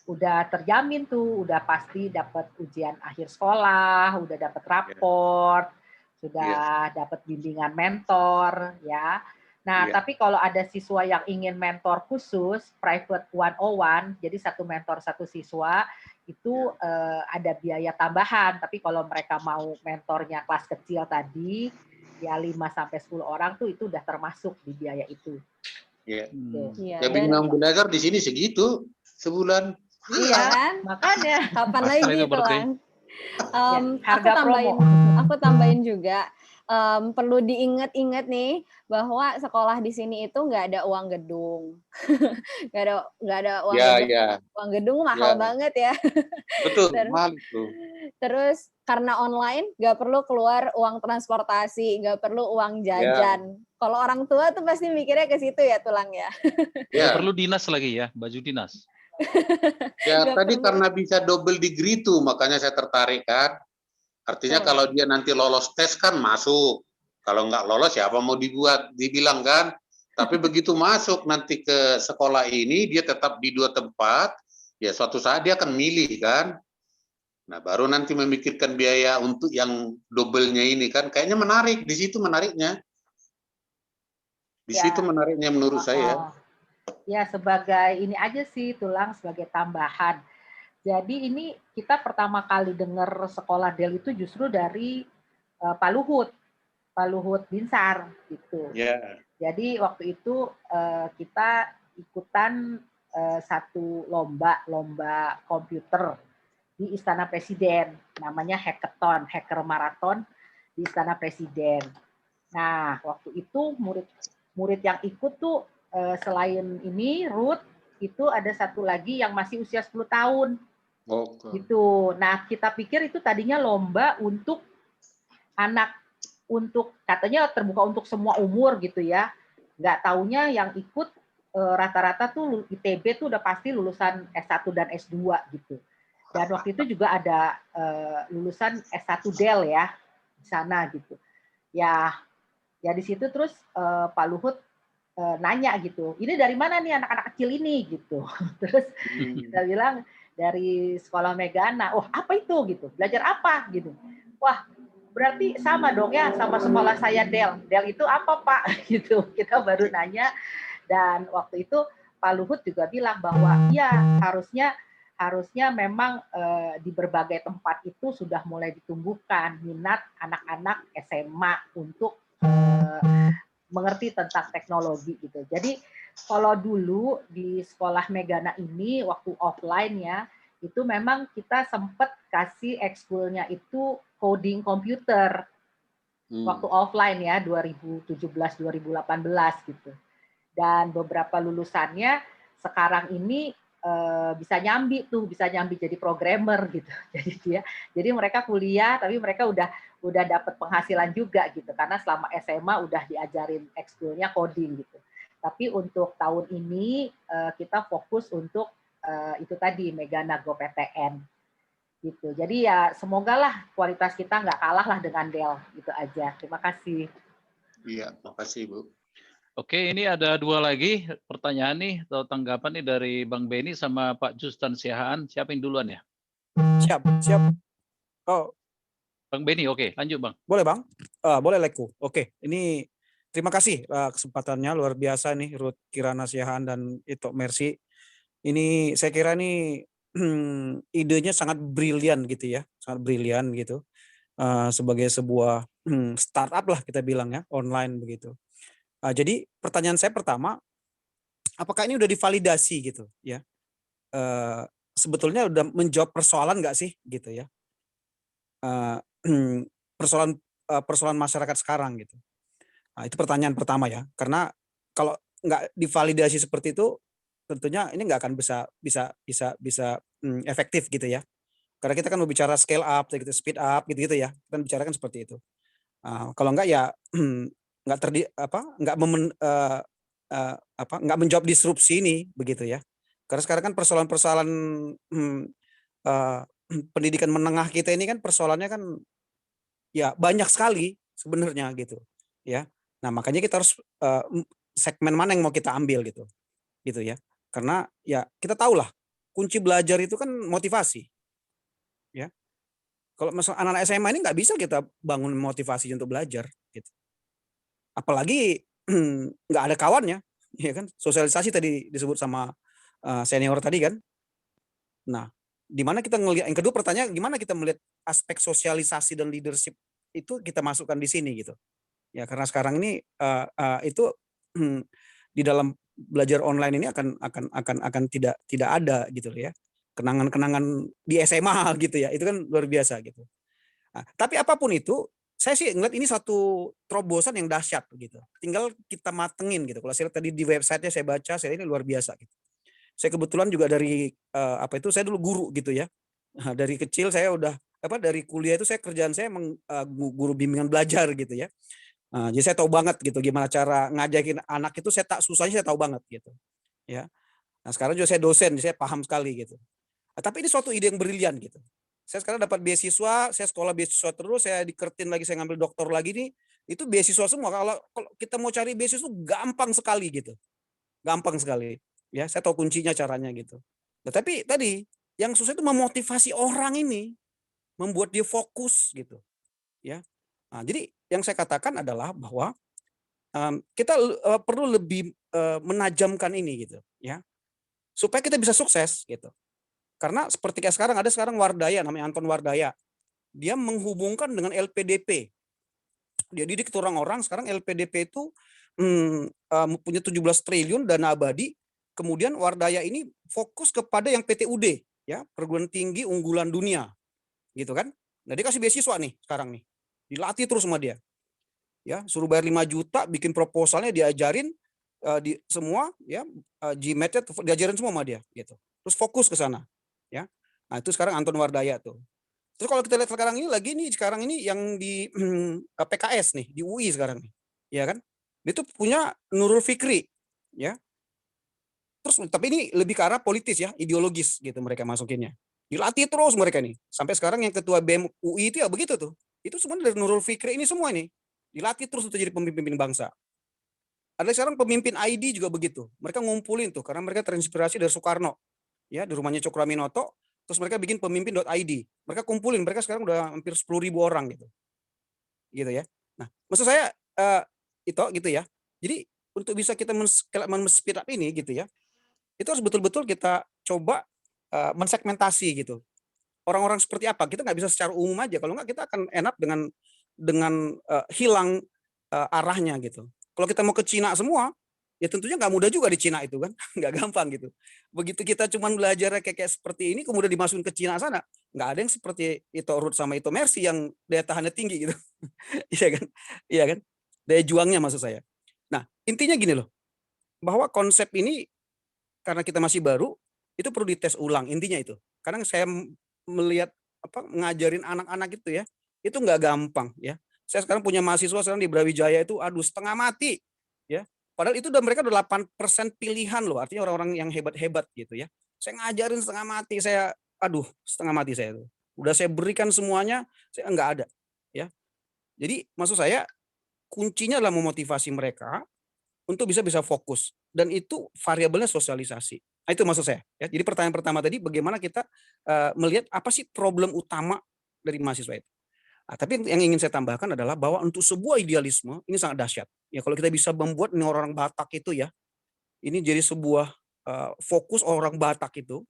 udah terjamin tuh, udah pasti dapat ujian akhir sekolah, udah dapat raport, sudah dapat bimbingan mentor, ya. Nah, tapi kalau ada siswa yang ingin mentor khusus, private 101, jadi satu mentor satu siswa, itu ada biaya tambahan. Tapi kalau mereka mau mentornya kelas kecil tadi, ya 5-10 orang tuh itu udah termasuk di biaya itu. Iya. Ya, Ya bimbingan belajar di sini segitu sebulan. Iya kan? Makanya. Kapan Masa lagi itu itu berarti? Lang? Harga Aku tambahin juga. Perlu diingat-ingat nih bahwa sekolah di sini itu nggak ada uang gedung, nggak ada uang gedung. Ya. Uang gedung mahal banget ya. Betul, mahal itu. Terus karena online nggak perlu keluar uang transportasi, nggak perlu uang jajan. Kalau orang tua tuh pasti mikirnya ke situ ya Tulang ya. Nggak perlu dinas lagi ya, baju dinas. Ya tadi karena bisa double degree tuh, makanya saya tertarik kan. Artinya kalau dia nanti lolos tes kan masuk. Kalau nggak lolos ya apa mau dibilang kan. Tapi begitu masuk nanti ke sekolah ini, dia tetap di 2 tempat, ya suatu saat dia akan milih kan. Nah baru nanti memikirkan biaya untuk yang double-nya ini kan. Kayaknya menarik, di situ menariknya. Di situ menariknya menurut saya. Ya sebagai ini aja sih Tulang sebagai tambahan. Jadi ini kita pertama kali dengar sekolah Del itu justru dari Pak Luhut Binsar gitu. Ya. Jadi waktu itu kita ikutan satu lomba komputer di Istana Presiden, namanya Hackathon, Hacker Marathon di Istana Presiden. Nah, waktu itu murid yang ikut tuh selain ini Ruth, itu ada satu lagi yang masih usia 10 tahun. Gitu. Nah, kita pikir itu tadinya lomba untuk anak, untuk katanya terbuka untuk semua umur gitu ya. Nggak taunya yang ikut rata-rata tuh ITB tuh udah pasti lulusan S1 dan S2 gitu. Dan waktu itu juga ada lulusan S1 Del ya di sana gitu. Ya di situ terus Pak Luhut nanya gitu, ini dari mana nih anak-anak kecil ini gitu. Terus kita bilang dari sekolah Megana. Oh, apa itu gitu? Belajar apa gitu? Wah, berarti sama dong ya sama sekolah saya Del. Del itu apa Pak? Gitu. Kita baru nanya, dan waktu itu Pak Luhut juga bilang bahwa ya harusnya memang di berbagai tempat itu sudah mulai ditumbuhkan minat anak-anak SMA untuk mengerti tentang teknologi gitu. Jadi kalau dulu di sekolah Megana ini waktu offline ya, itu memang kita sempat kasih ekskulnya itu coding komputer. Waktu offline ya 2017-2018 gitu. Dan beberapa lulusannya sekarang ini bisa nyambi jadi programmer gitu. Jadi mereka kuliah tapi mereka udah dapat penghasilan juga gitu karena selama SMA udah diajarin ekskulnya coding gitu. Tapi untuk tahun ini kita fokus untuk itu tadi Megana GoPTN gitu. Jadi ya semoga lah kualitas kita nggak kalah lah dengan Del gitu aja. Terima kasih. Iya, makasih Bu. Oke, ini ada dua lagi pertanyaan nih atau tanggapan nih dari Bang Beni sama Pak Justan Siahaan. Siapa yang duluan ya? Siap. Oh, Bang Beni, oke, lanjut Bang. boleh Bang? Boleh Leku. Oke, ini terima kasih kesempatannya luar biasa nih Ruth Kirana Siahaan dan Ito Mercy. Ini saya kira nih idenya sangat brilian gitu ya, sangat brilian gitu. Sebagai sebuah startup lah kita bilang ya, online begitu. Jadi pertanyaan saya pertama, apakah ini udah divalidasi gitu ya? Sebetulnya udah menjawab persoalan nggak sih gitu ya? Persoalan masyarakat sekarang gitu. Nah, itu pertanyaan pertama ya. Karena kalau nggak divalidasi seperti itu, tentunya ini nggak akan bisa efektif gitu ya. Karena kita kan berbicara scale up, gitu, speed up, gitu ya. Kita bicarakan seperti itu. Kalau enggak ya nggak menjawab disrupsi ini begitu ya. Karena sekarang kan persoalan-persoalan pendidikan menengah kita ini kan persoalannya kan ya banyak sekali sebenarnya gitu ya. Nah makanya kita harus segmen mana yang mau kita ambil gitu ya. Karena ya kita tahu lah kunci belajar itu kan motivasi ya. Kalau misalnya anak-anak SMA ini nggak bisa kita bangun motivasi untuk belajar gitu. Apalagi nggak ada kawannya, ya kan? Sosialisasi tadi disebut sama senior tadi kan. Nah, di mana kita ngelihat yang kedua pertanyaan gimana kita melihat aspek sosialisasi dan leadership itu kita masukkan di sini gitu. Ya karena sekarang ini itu di dalam belajar online ini akan tidak ada gitu ya. Kenangan-kenangan di SMA gitu ya. Itu kan luar biasa gitu. Nah, tapi apapun itu saya sih ngeliat ini satu terobosan yang dahsyat gitu. Tinggal kita matengin gitu. Kalau saya lihat tadi di websitenya saya baca, saya ini luar biasa gitu. Saya kebetulan juga dari saya dulu guru gitu ya. Nah, dari kecil saya udah dari kuliah itu saya kerjaan saya guru bimbingan belajar gitu ya. Jadi saya tahu banget gitu gimana cara ngajakin anak itu susahnya saya tahu banget gitu. Ya. Nah, sekarang juga saya dosen, saya paham sekali gitu. Tapi ini suatu ide yang brilian gitu. Saya sekarang dapat beasiswa, saya sekolah beasiswa terus, saya di Kertin lagi, saya ngambil doktor lagi nih, itu beasiswa semua. Kalau kita mau cari beasiswa itu gampang sekali gitu. Gampang sekali. Ya, saya tahu kuncinya caranya gitu. Nah, tapi tadi yang susah itu memotivasi orang ini, membuat dia fokus gitu. Ya. Nah, jadi yang saya katakan adalah bahwa kita perlu lebih menajamkan ini gitu, ya. Supaya kita bisa sukses gitu. Karena seperti kayak sekarang ada Wardaya, namanya Anton Wardaya. Dia menghubungkan dengan LPDP. Dia didik orang-orang, sekarang LPDP itu punya 17 triliun dana abadi. Kemudian Wardaya ini fokus kepada yang PTUD, ya, perguruan tinggi unggulan dunia, gitu kan. Nah, dia kasih beasiswa nih sekarang nih. Dilatih terus sama dia. Ya, suruh bayar 5 juta, bikin proposalnya, diajarin di semua, ya, GMAT-nya diajarin semua sama dia, gitu. Terus fokus ke sana, ya. Nah, itu sekarang Anton Wardaya tuh. Terus kalau kita lihat sekarang ini yang di PKS nih, di UI sekarang nih, ya kan? Dia tuh punya Nurul Fikri, ya. Terus tapi ini lebih ke arah politis, ya, ideologis gitu mereka masukinnya. Dilatih terus mereka nih. Sampai sekarang yang ketua BEM UI itu ya begitu tuh. Itu semua dari Nurul Fikri ini semua nih. Dilatih terus untuk jadi pemimpin bangsa. Ada sekarang pemimpin ID juga begitu. Mereka ngumpulin tuh karena mereka terinspirasi dari Soekarno. Ya, di rumahnya Cokroaminoto, terus mereka bikin pemimpin.id. Mereka kumpulin, mereka sekarang udah hampir 10.000 orang gitu. Gitu ya. Nah, maksud saya itu gitu ya. Jadi untuk bisa kita men-speed up ini gitu ya. Itu harus betul-betul kita coba mensegmentasi gitu. Orang-orang seperti apa? Kita nggak bisa secara umum aja. Kalau nggak kita akan enak dengan hilang arahnya gitu. Kalau kita mau ke Cina semua, ya tentunya nggak mudah juga di Cina itu kan, nggak gampang gitu. Begitu kita cuma belajar kayak seperti ini, kemudian dimasukin ke Cina sana, nggak ada yang seperti Ito Ruth sama Ito Mercy yang daya tahannya tinggi gitu. Iya kan? Iya kan? Daya juangnya maksud saya. Nah, intinya gini loh, bahwa konsep ini karena kita masih baru, itu perlu dites ulang, intinya itu. Karena saya melihat ngajarin anak-anak itu ya, itu nggak gampang ya. Saya sekarang punya mahasiswa sekarang di Brawijaya itu, aduh setengah mati ya. Padahal itu mereka 8% pilihan loh, artinya orang-orang yang hebat-hebat gitu ya. Saya ngajarin setengah mati, saya setengah mati saya itu. Udah saya berikan semuanya, saya nggak ada ya. Jadi maksud saya kuncinya adalah memotivasi mereka untuk bisa fokus, dan itu variabelnya sosialisasi. Nah, itu maksud saya ya. Jadi pertanyaan pertama tadi bagaimana kita melihat apa sih problem utama dari mahasiswa itu. Nah, tapi yang ingin saya tambahkan adalah bahwa untuk sebuah idealisme ini sangat dahsyat. Ya kalau kita bisa membuat ini orang Batak itu ya, ini jadi sebuah fokus orang Batak itu,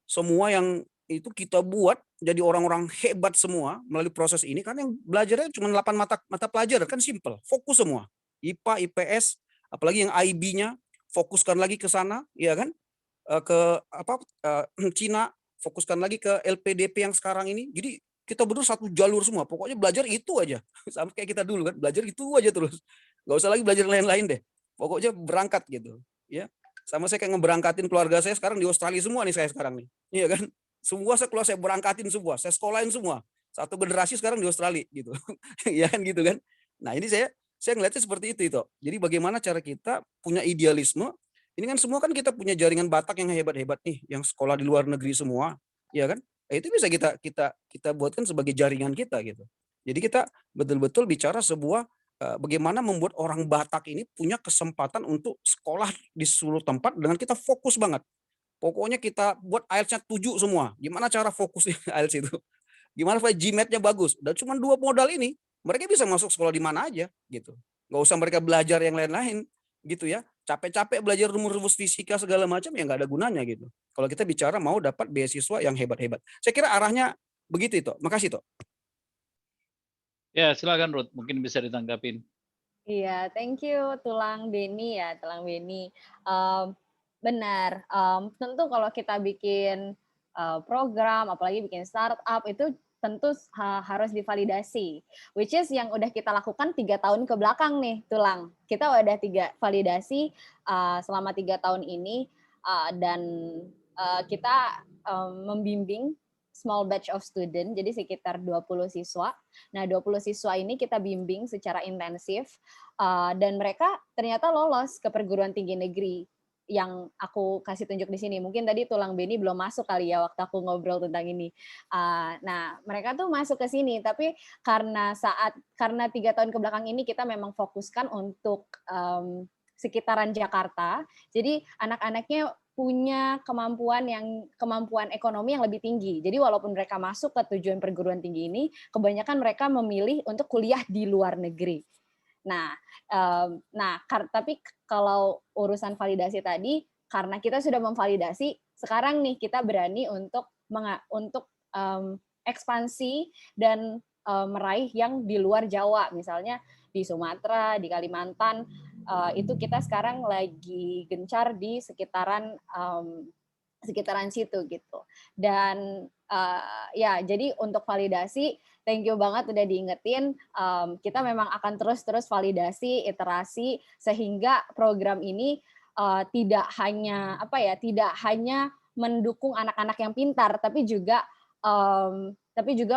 semua yang itu kita buat jadi orang-orang hebat semua melalui proses ini, kan yang belajarnya cuma 8 mata pelajaran kan simple, fokus semua. IPA, IPS, apalagi yang IB-nya fokuskan lagi ke sana, ya kan? Ke Cina, fokuskan lagi ke LPDP yang sekarang ini. Jadi kita berdua satu jalur semua, pokoknya belajar itu aja. Sama kayak kita dulu kan, belajar itu aja terus. Gak usah lagi belajar lain-lain deh. Pokoknya berangkat gitu, ya. Sama saya kayak ngeberangkatin keluarga saya sekarang di Australia semua nih saya sekarang nih. Iya kan? Semua saya berangkatin semua, saya sekolahin semua. Satu generasi sekarang di Australia gitu. Iya kan gitu kan. Nah, ini saya ngeliatnya seperti itu. Jadi bagaimana cara kita punya idealisme. Ini kan semua kan kita punya jaringan Batak yang hebat-hebat nih, yang sekolah di luar negeri semua, ya kan? Itu bisa kita buatkan sebagai jaringan kita gitu. Jadi kita betul-betul bicara sebuah bagaimana membuat orang Batak ini punya kesempatan untuk sekolah di seluruh tempat dengan kita fokus banget. Pokoknya kita buat IELTS-nya 7 semua. Gimana cara fokusnya IELTS itu? Gimana supaya GMAT-nya bagus? Dan cuma 2 modal ini, mereka bisa masuk sekolah di mana aja gitu. Nggak usah mereka belajar yang lain-lain gitu ya. Capek-capek belajar rumus-rumus fisika segala macam ya nggak ada gunanya gitu. Kalau kita bicara mau dapat beasiswa yang hebat-hebat. Saya kira arahnya begitu itu. Makasih Tok. Ya, silakan Ruth, mungkin bisa ditanggapin. Iya, thank you Tulang Beni ya, Tulang Beni. Benar, tentu kalau kita bikin program, apalagi bikin startup itu tentu harus divalidasi. Which is yang udah kita lakukan 3 tahun ke belakang nih, Tulang. Kita udah 3 validasi selama 3 tahun ini dan kita membimbing small batch of student, jadi sekitar 20 siswa. Nah, 20 siswa ini kita bimbing secara intensif, dan mereka ternyata lolos ke perguruan tinggi negeri yang aku kasih tunjuk di sini. Mungkin tadi Tulang Beni belum masuk kali ya waktu aku ngobrol tentang ini. Nah, mereka tuh masuk ke sini, tapi karena 3 tahun ke belakang ini kita memang fokuskan untuk sekitaran Jakarta, jadi anak-anaknya punya kemampuan ekonomi yang lebih tinggi. Jadi walaupun mereka masuk ke tujuan perguruan tinggi ini, kebanyakan mereka memilih untuk kuliah di luar negeri. Nah, tapi kalau urusan validasi tadi, karena kita sudah memvalidasi, sekarang nih kita berani untuk untuk ekspansi dan meraih yang di luar Jawa, misalnya di Sumatera, di Kalimantan, itu kita sekarang lagi gencar di sekitaran situ gitu. Dan ya, jadi untuk validasi, thank you banget udah diingetin. Kita memang akan terus validasi, iterasi, sehingga program ini tidak hanya mendukung anak-anak yang pintar, tapi juga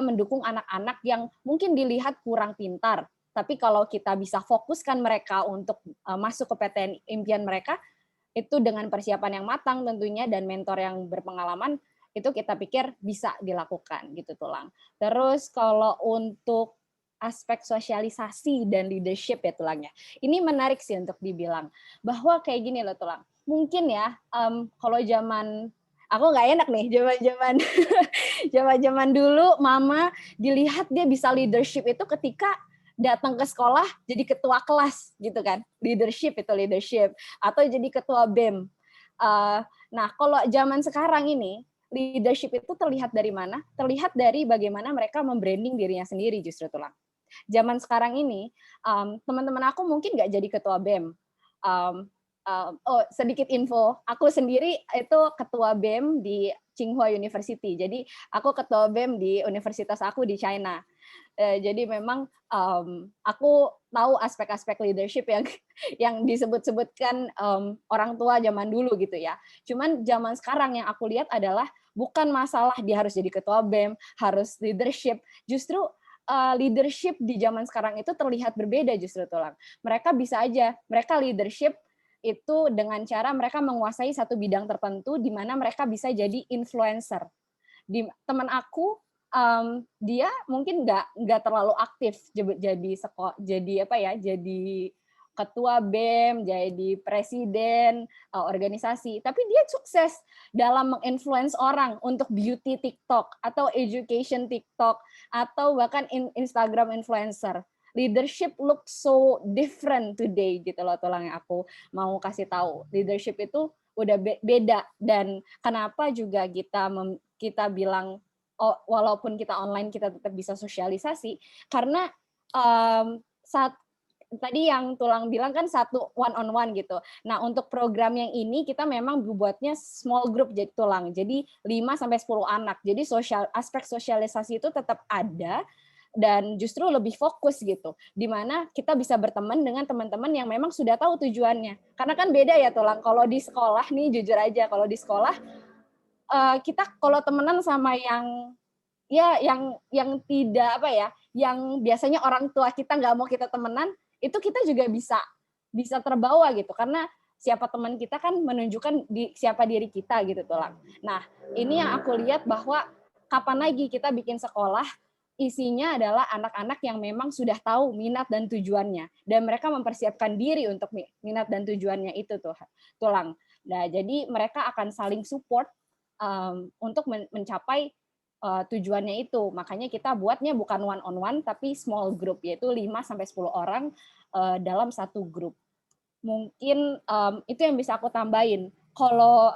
mendukung anak-anak yang mungkin dilihat kurang pintar. Tapi kalau kita bisa fokuskan mereka untuk masuk ke PTN impian mereka, itu dengan persiapan yang matang tentunya dan mentor yang berpengalaman, itu kita pikir bisa dilakukan gitu Tulang. Terus kalau untuk aspek sosialisasi dan leadership ya Tulangnya, ini menarik sih untuk dibilang bahwa kayak gini loh Tulang. Mungkin ya kalau zaman aku nggak enak nih, zaman dulu mama dilihat dia bisa leadership itu ketika datang ke sekolah jadi ketua kelas gitu kan, leadership atau jadi ketua BEM. Nah kalau zaman sekarang ini leadership itu terlihat dari mana? Terlihat dari bagaimana mereka membranding dirinya sendiri justru Tulang. Zaman sekarang ini teman-teman aku mungkin nggak jadi ketua BEM. Sedikit info, aku sendiri itu ketua BEM di Tsinghua University. Jadi aku ketua BEM di universitas aku di China. Jadi memang aku tahu aspek-aspek leadership yang disebut-sebutkan orang tua zaman dulu gitu ya. Cuman zaman sekarang yang aku lihat adalah bukan masalah dia harus jadi ketua BEM, harus leadership. Justru leadership di zaman sekarang itu terlihat berbeda justru Tulang. Mereka bisa aja, mereka leadership itu dengan cara mereka menguasai satu bidang tertentu di mana mereka bisa jadi influencer. Teman aku dia mungkin nggak terlalu aktif jadi ketua BEM, jadi presiden organisasi, tapi dia sukses dalam menginfluence orang untuk beauty TikTok atau education TikTok atau bahkan Instagram influencer. Leadership looks so different today gitu loh Tulang, yang aku mau kasih tahu. Leadership itu udah beda, dan kenapa juga kita bilang walaupun kita online kita tetap bisa sosialisasi, karena tadi yang Tulang bilang kan satu one on one gitu. Nah, untuk program yang ini kita memang buatnya small group jadi Tulang. Jadi 5 sampai 10 anak. Jadi aspek sosialisasi itu tetap ada dan justru lebih fokus gitu. Di mana kita bisa berteman dengan teman-teman yang memang sudah tahu tujuannya. Karena kan beda ya Tulang, kalau di sekolah nih jujur aja, kalau di sekolah kita kalau temenan sama yang tidak yang biasanya orang tua kita nggak mau kita temenan, itu kita juga bisa terbawa gitu, karena siapa teman kita kan menunjukkan siapa diri kita gitu Tulang. Nah ini yang aku lihat bahwa kapan lagi kita bikin sekolah isinya adalah anak-anak yang memang sudah tahu minat dan tujuannya, dan mereka mempersiapkan diri untuk minat dan tujuannya itu Tulang. Nah jadi mereka akan saling support untuk mencapai tujuannya itu. Makanya kita buatnya bukan one on one tapi small group, yaitu 5 sampai 10 orang dalam satu grup. Mungkin itu yang bisa aku tambahin. Kalau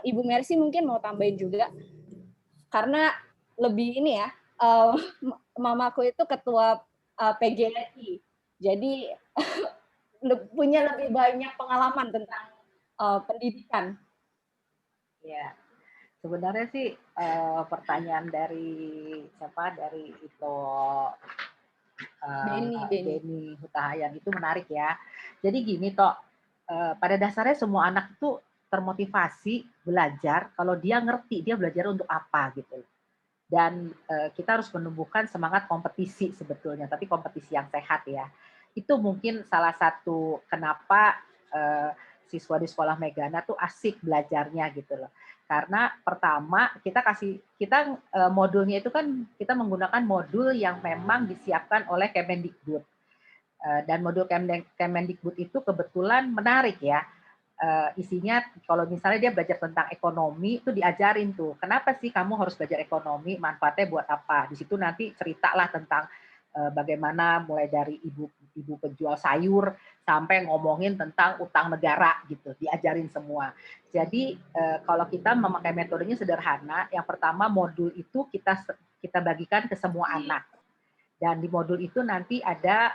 Ibu Mercy mungkin mau tambahin juga, karena lebih ini ya, mamaku itu ketua PGRI, jadi punya lebih banyak pengalaman tentang pendidikan. Ya, sebenarnya sih pertanyaan dari itu Denny Hutahayan itu menarik ya. Jadi gini toh, pada dasarnya semua anak itu termotivasi belajar kalau dia ngerti dia belajar untuk apa gitu. Dan kita harus menumbuhkan semangat kompetisi sebetulnya, tapi kompetisi yang sehat ya. Itu mungkin salah satu kenapa siswa di sekolah Megana tuh asik belajarnya gitu loh. Karena pertama kita modulnya itu kan kita menggunakan modul yang memang disiapkan oleh Kemendikbud. Dan modul Kemendikbud itu kebetulan menarik ya. Isinya kalau misalnya dia belajar tentang ekonomi itu diajarin tuh kenapa sih kamu harus belajar ekonomi, manfaatnya buat apa. Di situ nanti ceritalah tentang bagaimana mulai dari ibu penjual sayur sampai ngomongin tentang utang negara gitu, diajarin semua. Jadi kalau kita memakai metodenya sederhana, yang pertama modul itu kita bagikan ke semua anak. Dan di modul itu nanti ada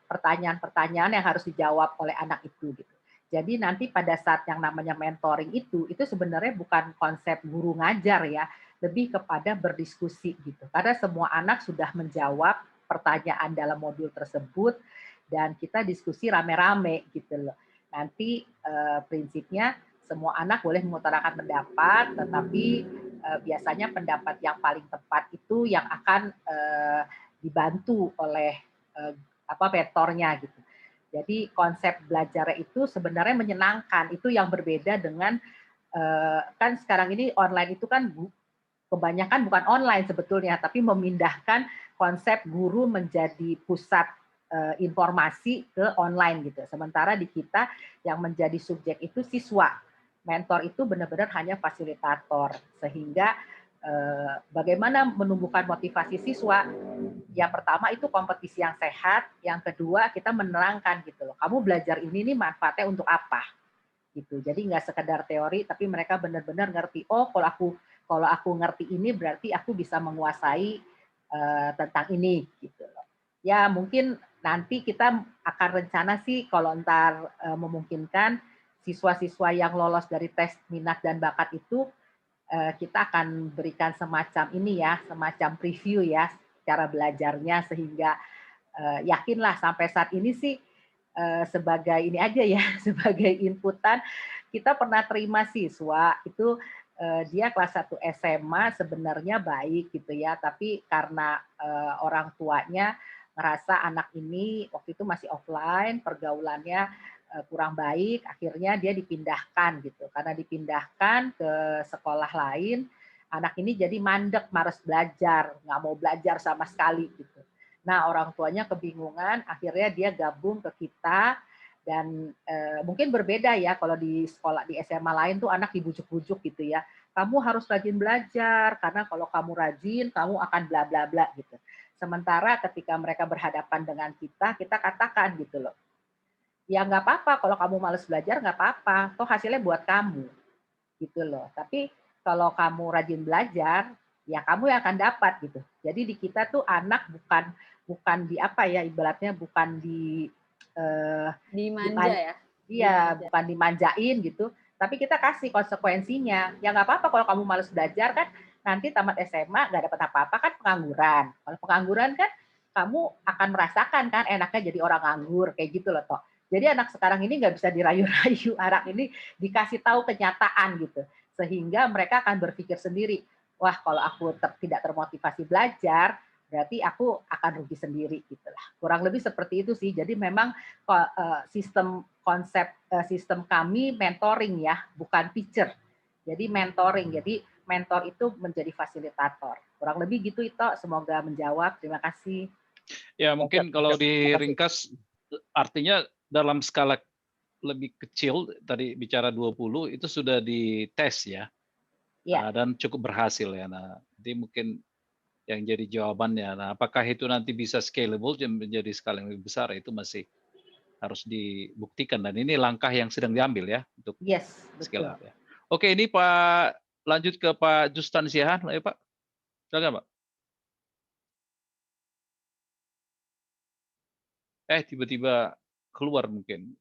pertanyaan-pertanyaan yang harus dijawab oleh anak itu gitu. Jadi nanti pada saat yang namanya mentoring itu sebenarnya bukan konsep guru ngajar ya, lebih kepada berdiskusi gitu. Karena semua anak sudah menjawab pertanyaan dalam modul tersebut dan kita diskusi rame-rame gitu loh. Nanti prinsipnya semua anak boleh mengutarakan pendapat, tetapi biasanya pendapat yang paling tepat itu yang akan dibantu oleh mentornya gitu. Jadi konsep belajar itu sebenarnya menyenangkan. Itu yang berbeda dengan kan sekarang ini online itu kan kebanyakan bukan online sebetulnya, tapi memindahkan konsep guru menjadi pusat informasi ke online gitu. Sementara di kita yang menjadi subjek itu siswa. Mentor itu benar-benar hanya fasilitator. Sehingga bagaimana menumbuhkan motivasi siswa? Yang pertama itu kompetisi yang sehat, yang kedua kita menerangkan gitu loh. Kamu belajar ini nih manfaatnya untuk apa? Gitu. Jadi nggak sekedar teori, tapi mereka benar-benar ngerti. Oh, kalau aku ngerti ini berarti aku bisa menguasai tentang ini gitu loh. Ya mungkin nanti kita akan rencana sih kalau ntar memungkinkan siswa-siswa yang lolos dari tes minat dan bakat itu kita akan berikan semacam ini ya, semacam preview ya cara belajarnya sehingga yakinlah sampai saat ini sih sebagai ini aja ya, sebagai inputan kita pernah terima siswa itu dia kelas 1 SMA sebenarnya baik gitu ya, tapi karena orang tuanya ngerasa anak ini waktu itu masih offline, pergaulannya kurang baik, akhirnya dia dipindahkan gitu. Karena dipindahkan ke sekolah lain, anak ini jadi mandek, malas belajar, nggak mau belajar sama sekali gitu. Nah, orang tuanya kebingungan, akhirnya dia gabung ke kita. Dan mungkin berbeda ya kalau di sekolah di SMA lain tuh anak dibujuk-bujuk gitu ya. Kamu harus rajin belajar karena kalau kamu rajin kamu akan bla bla bla gitu. Sementara ketika mereka berhadapan dengan kita katakan gitu loh. Ya nggak apa-apa kalau kamu males belajar nggak apa-apa. Toh hasilnya buat kamu gitu loh. Tapi kalau kamu rajin belajar ya kamu yang akan dapat gitu. Jadi di kita tuh anak bukan di apa ya ibaratnya bukan dimanja ya. Iya, bukan dimanjain gitu, tapi kita kasih konsekuensinya. Ya nggak apa-apa kalau kamu malas belajar kan, nanti tamat SMA nggak dapat apa-apa kan pengangguran. Kalau pengangguran kan kamu akan merasakan kan enaknya jadi orang nganggur kayak gitu loh toh. Jadi anak sekarang ini nggak bisa dirayu-rayu, anak ini dikasih tahu kenyataan gitu, sehingga mereka akan berpikir sendiri. Wah kalau aku tidak termotivasi belajar, berarti aku akan rugi sendiri gitulah. Kurang lebih seperti itu sih. Jadi memang sistem kami mentoring ya, bukan teacher. Jadi mentoring. Jadi mentor itu menjadi fasilitator. Kurang lebih gitu itu. Semoga menjawab. Terima kasih. Ya mungkin kalau diringkas artinya dalam skala lebih kecil tadi bicara 20 itu sudah dites ya. Ya. Dan cukup berhasil ya. Nah, jadi mungkin yang jadi jawabannya. Nah, apakah itu nanti bisa scalable menjadi skala yang lebih besar itu masih harus dibuktikan dan ini langkah yang sedang diambil ya untuk scale up ya. Oke, ini Pak lanjut ke Pak Justan Siahan, ya Pak. Silakan Pak. Tiba-tiba keluar mungkin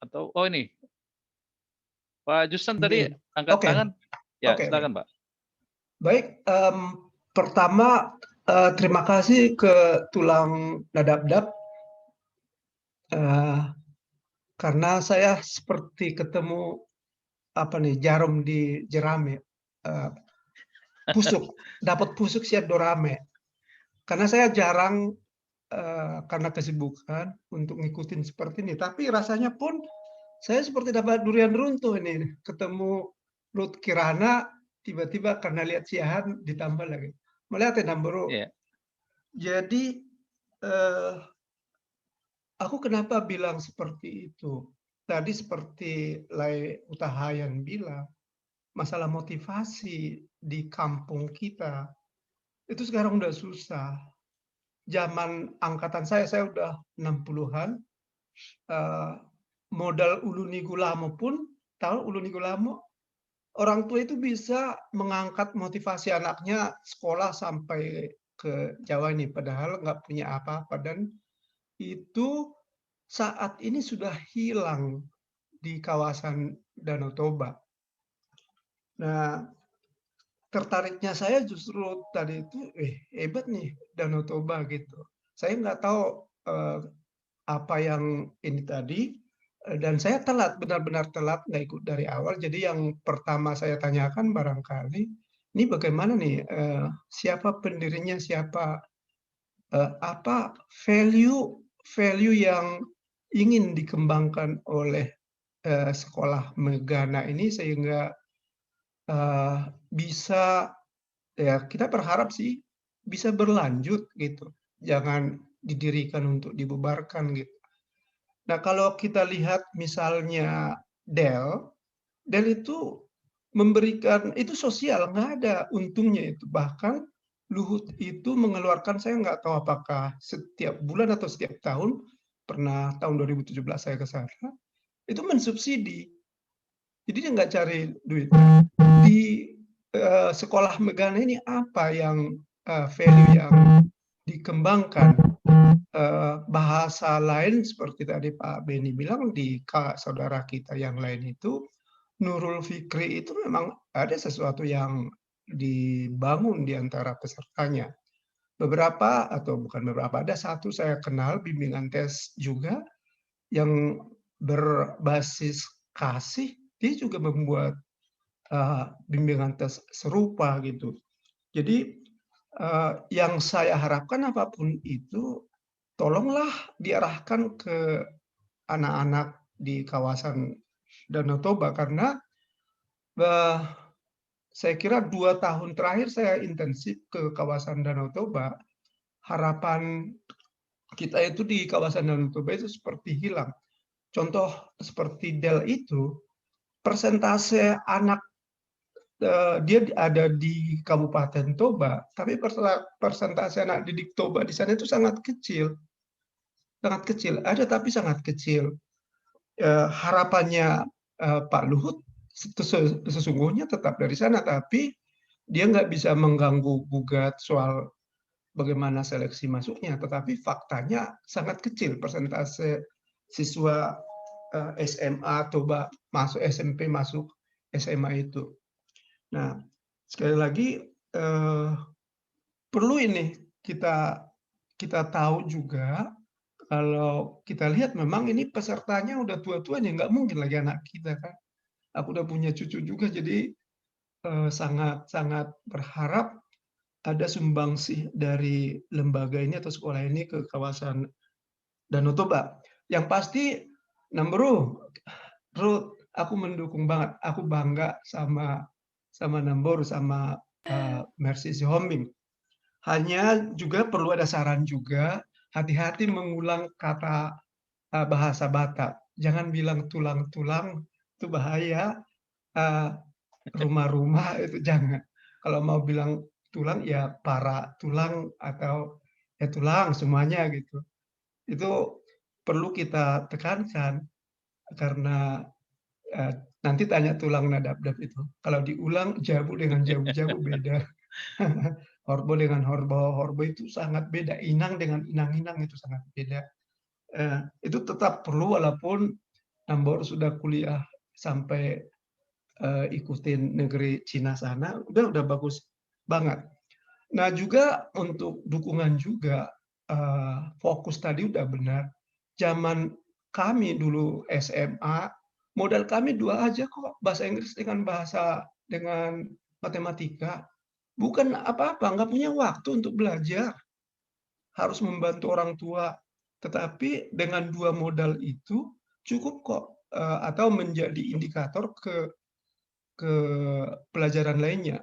atau ini Pak Justan tadi angkat tangan. Ya, silakan Pak. Baik, pertama terima kasih ke Tulang Nadabdab karena saya seperti ketemu jarum di jerami, dapat pusuk siap dorame. Karena saya jarang karena kesibukan untuk ngikutin seperti ini, tapi rasanya pun saya seperti dapat durian runtuh ini, ketemu Ruth Kirana tiba-tiba karena lihat Siahan ditambah lagi. Melihat Namburu. Yeah. Jadi aku kenapa bilang seperti itu? Tadi seperti Lai Utahayan bilang, masalah motivasi di kampung kita itu sekarang udah susah. zaman angkatan saya udah 60-an, modal Ulu Nigulamo pun, tahu Ulu Nigulamo? Orang tua itu bisa mengangkat motivasi anaknya sekolah sampai ke Jawa ini, padahal nggak punya apa-apa, dan itu saat ini sudah hilang di kawasan Danau Toba. Nah, tertariknya saya justru tadi itu, hebat nih Danau Toba gitu. Saya nggak tahu apa yang ini tadi, dan saya telat, benar-benar telat, nggak ikut dari awal. Jadi yang pertama saya tanyakan barangkali, ini bagaimana nih, siapa pendirinya, siapa, apa value yang ingin dikembangkan oleh sekolah Megana ini sehingga bisa, ya kita berharap sih bisa berlanjut gitu, jangan didirikan untuk dibubarkan gitu. Nah, kalau kita lihat misalnya Dell itu memberikan, itu sosial, nggak ada untungnya itu. Bahkan Luhut itu mengeluarkan, saya nggak tahu apakah setiap bulan atau setiap tahun, pernah tahun 2017 saya ke sana, itu mensubsidi. Jadi dia nggak cari duit. Di sekolah Megana ini apa yang value yang dikembangkan? Bahasa lain seperti tadi Pak Beni bilang di saudara kita yang lain itu, Nurul Fikri itu memang ada sesuatu yang dibangun di antara pesertanya. Beberapa, atau bukan beberapa, ada satu saya kenal bimbingan tes juga yang berbasis kasih, dia juga membuat bimbingan tes serupa gitu. Jadi yang saya harapkan apapun itu, tolonglah diarahkan ke anak-anak di kawasan Danau Toba, karena saya kira 2 tahun terakhir saya intensif ke kawasan Danau Toba, harapan kita itu di kawasan Danau Toba itu seperti hilang. Contoh seperti Del itu, persentase anak dia ada di Kabupaten Toba, tapi persentase anak didik Toba di sana itu sangat kecil. Sangat kecil, ada tapi sangat kecil. Harapannya Pak Luhut sesungguhnya tetap dari sana, tapi dia nggak bisa mengganggu gugat soal bagaimana seleksi masuknya, tetapi faktanya sangat kecil persentase siswa SMA Toba masuk SMP, masuk SMA itu. Nah, sekali lagi perlu ini kita tahu juga, kalau kita lihat memang ini pesertanya udah tua-tua nih, nggak mungkin lagi anak kita kan. Aku udah punya cucu juga, jadi sangat-sangat berharap ada sumbangsih dari lembaga ini atau sekolah ini ke kawasan Danau Toba. Yang pasti, Namboru, Ruth, aku mendukung banget. Aku bangga sama Namboru, sama Mercy Sihombing. Hanya juga perlu ada saran juga, hati-hati mengulang kata bahasa Batak. Jangan bilang tulang-tulang, itu bahaya. Rumah-rumah itu jangan. Kalau mau bilang tulang, ya para tulang atau ya tulang semuanya gitu. Itu perlu kita tekankan, karena nanti tanya tulang nadabdab itu. Kalau diulang jabu dengan jabu-jabu beda. Horbo dengan horbo itu sangat beda. Inang dengan inang-inang itu sangat beda. Itu tetap perlu, walaupun Nambor sudah kuliah sampai ikutin negeri Cina sana, udah bagus banget. Nah, juga untuk dukungan juga, fokus tadi udah benar. Zaman kami dulu SMA, modal kami 2 aja kok, bahasa Inggris dengan matematika. Bukan apa-apa, nggak punya waktu untuk belajar. Harus membantu orang tua. Tetapi dengan 2 modal itu cukup kok, atau menjadi indikator ke pelajaran lainnya.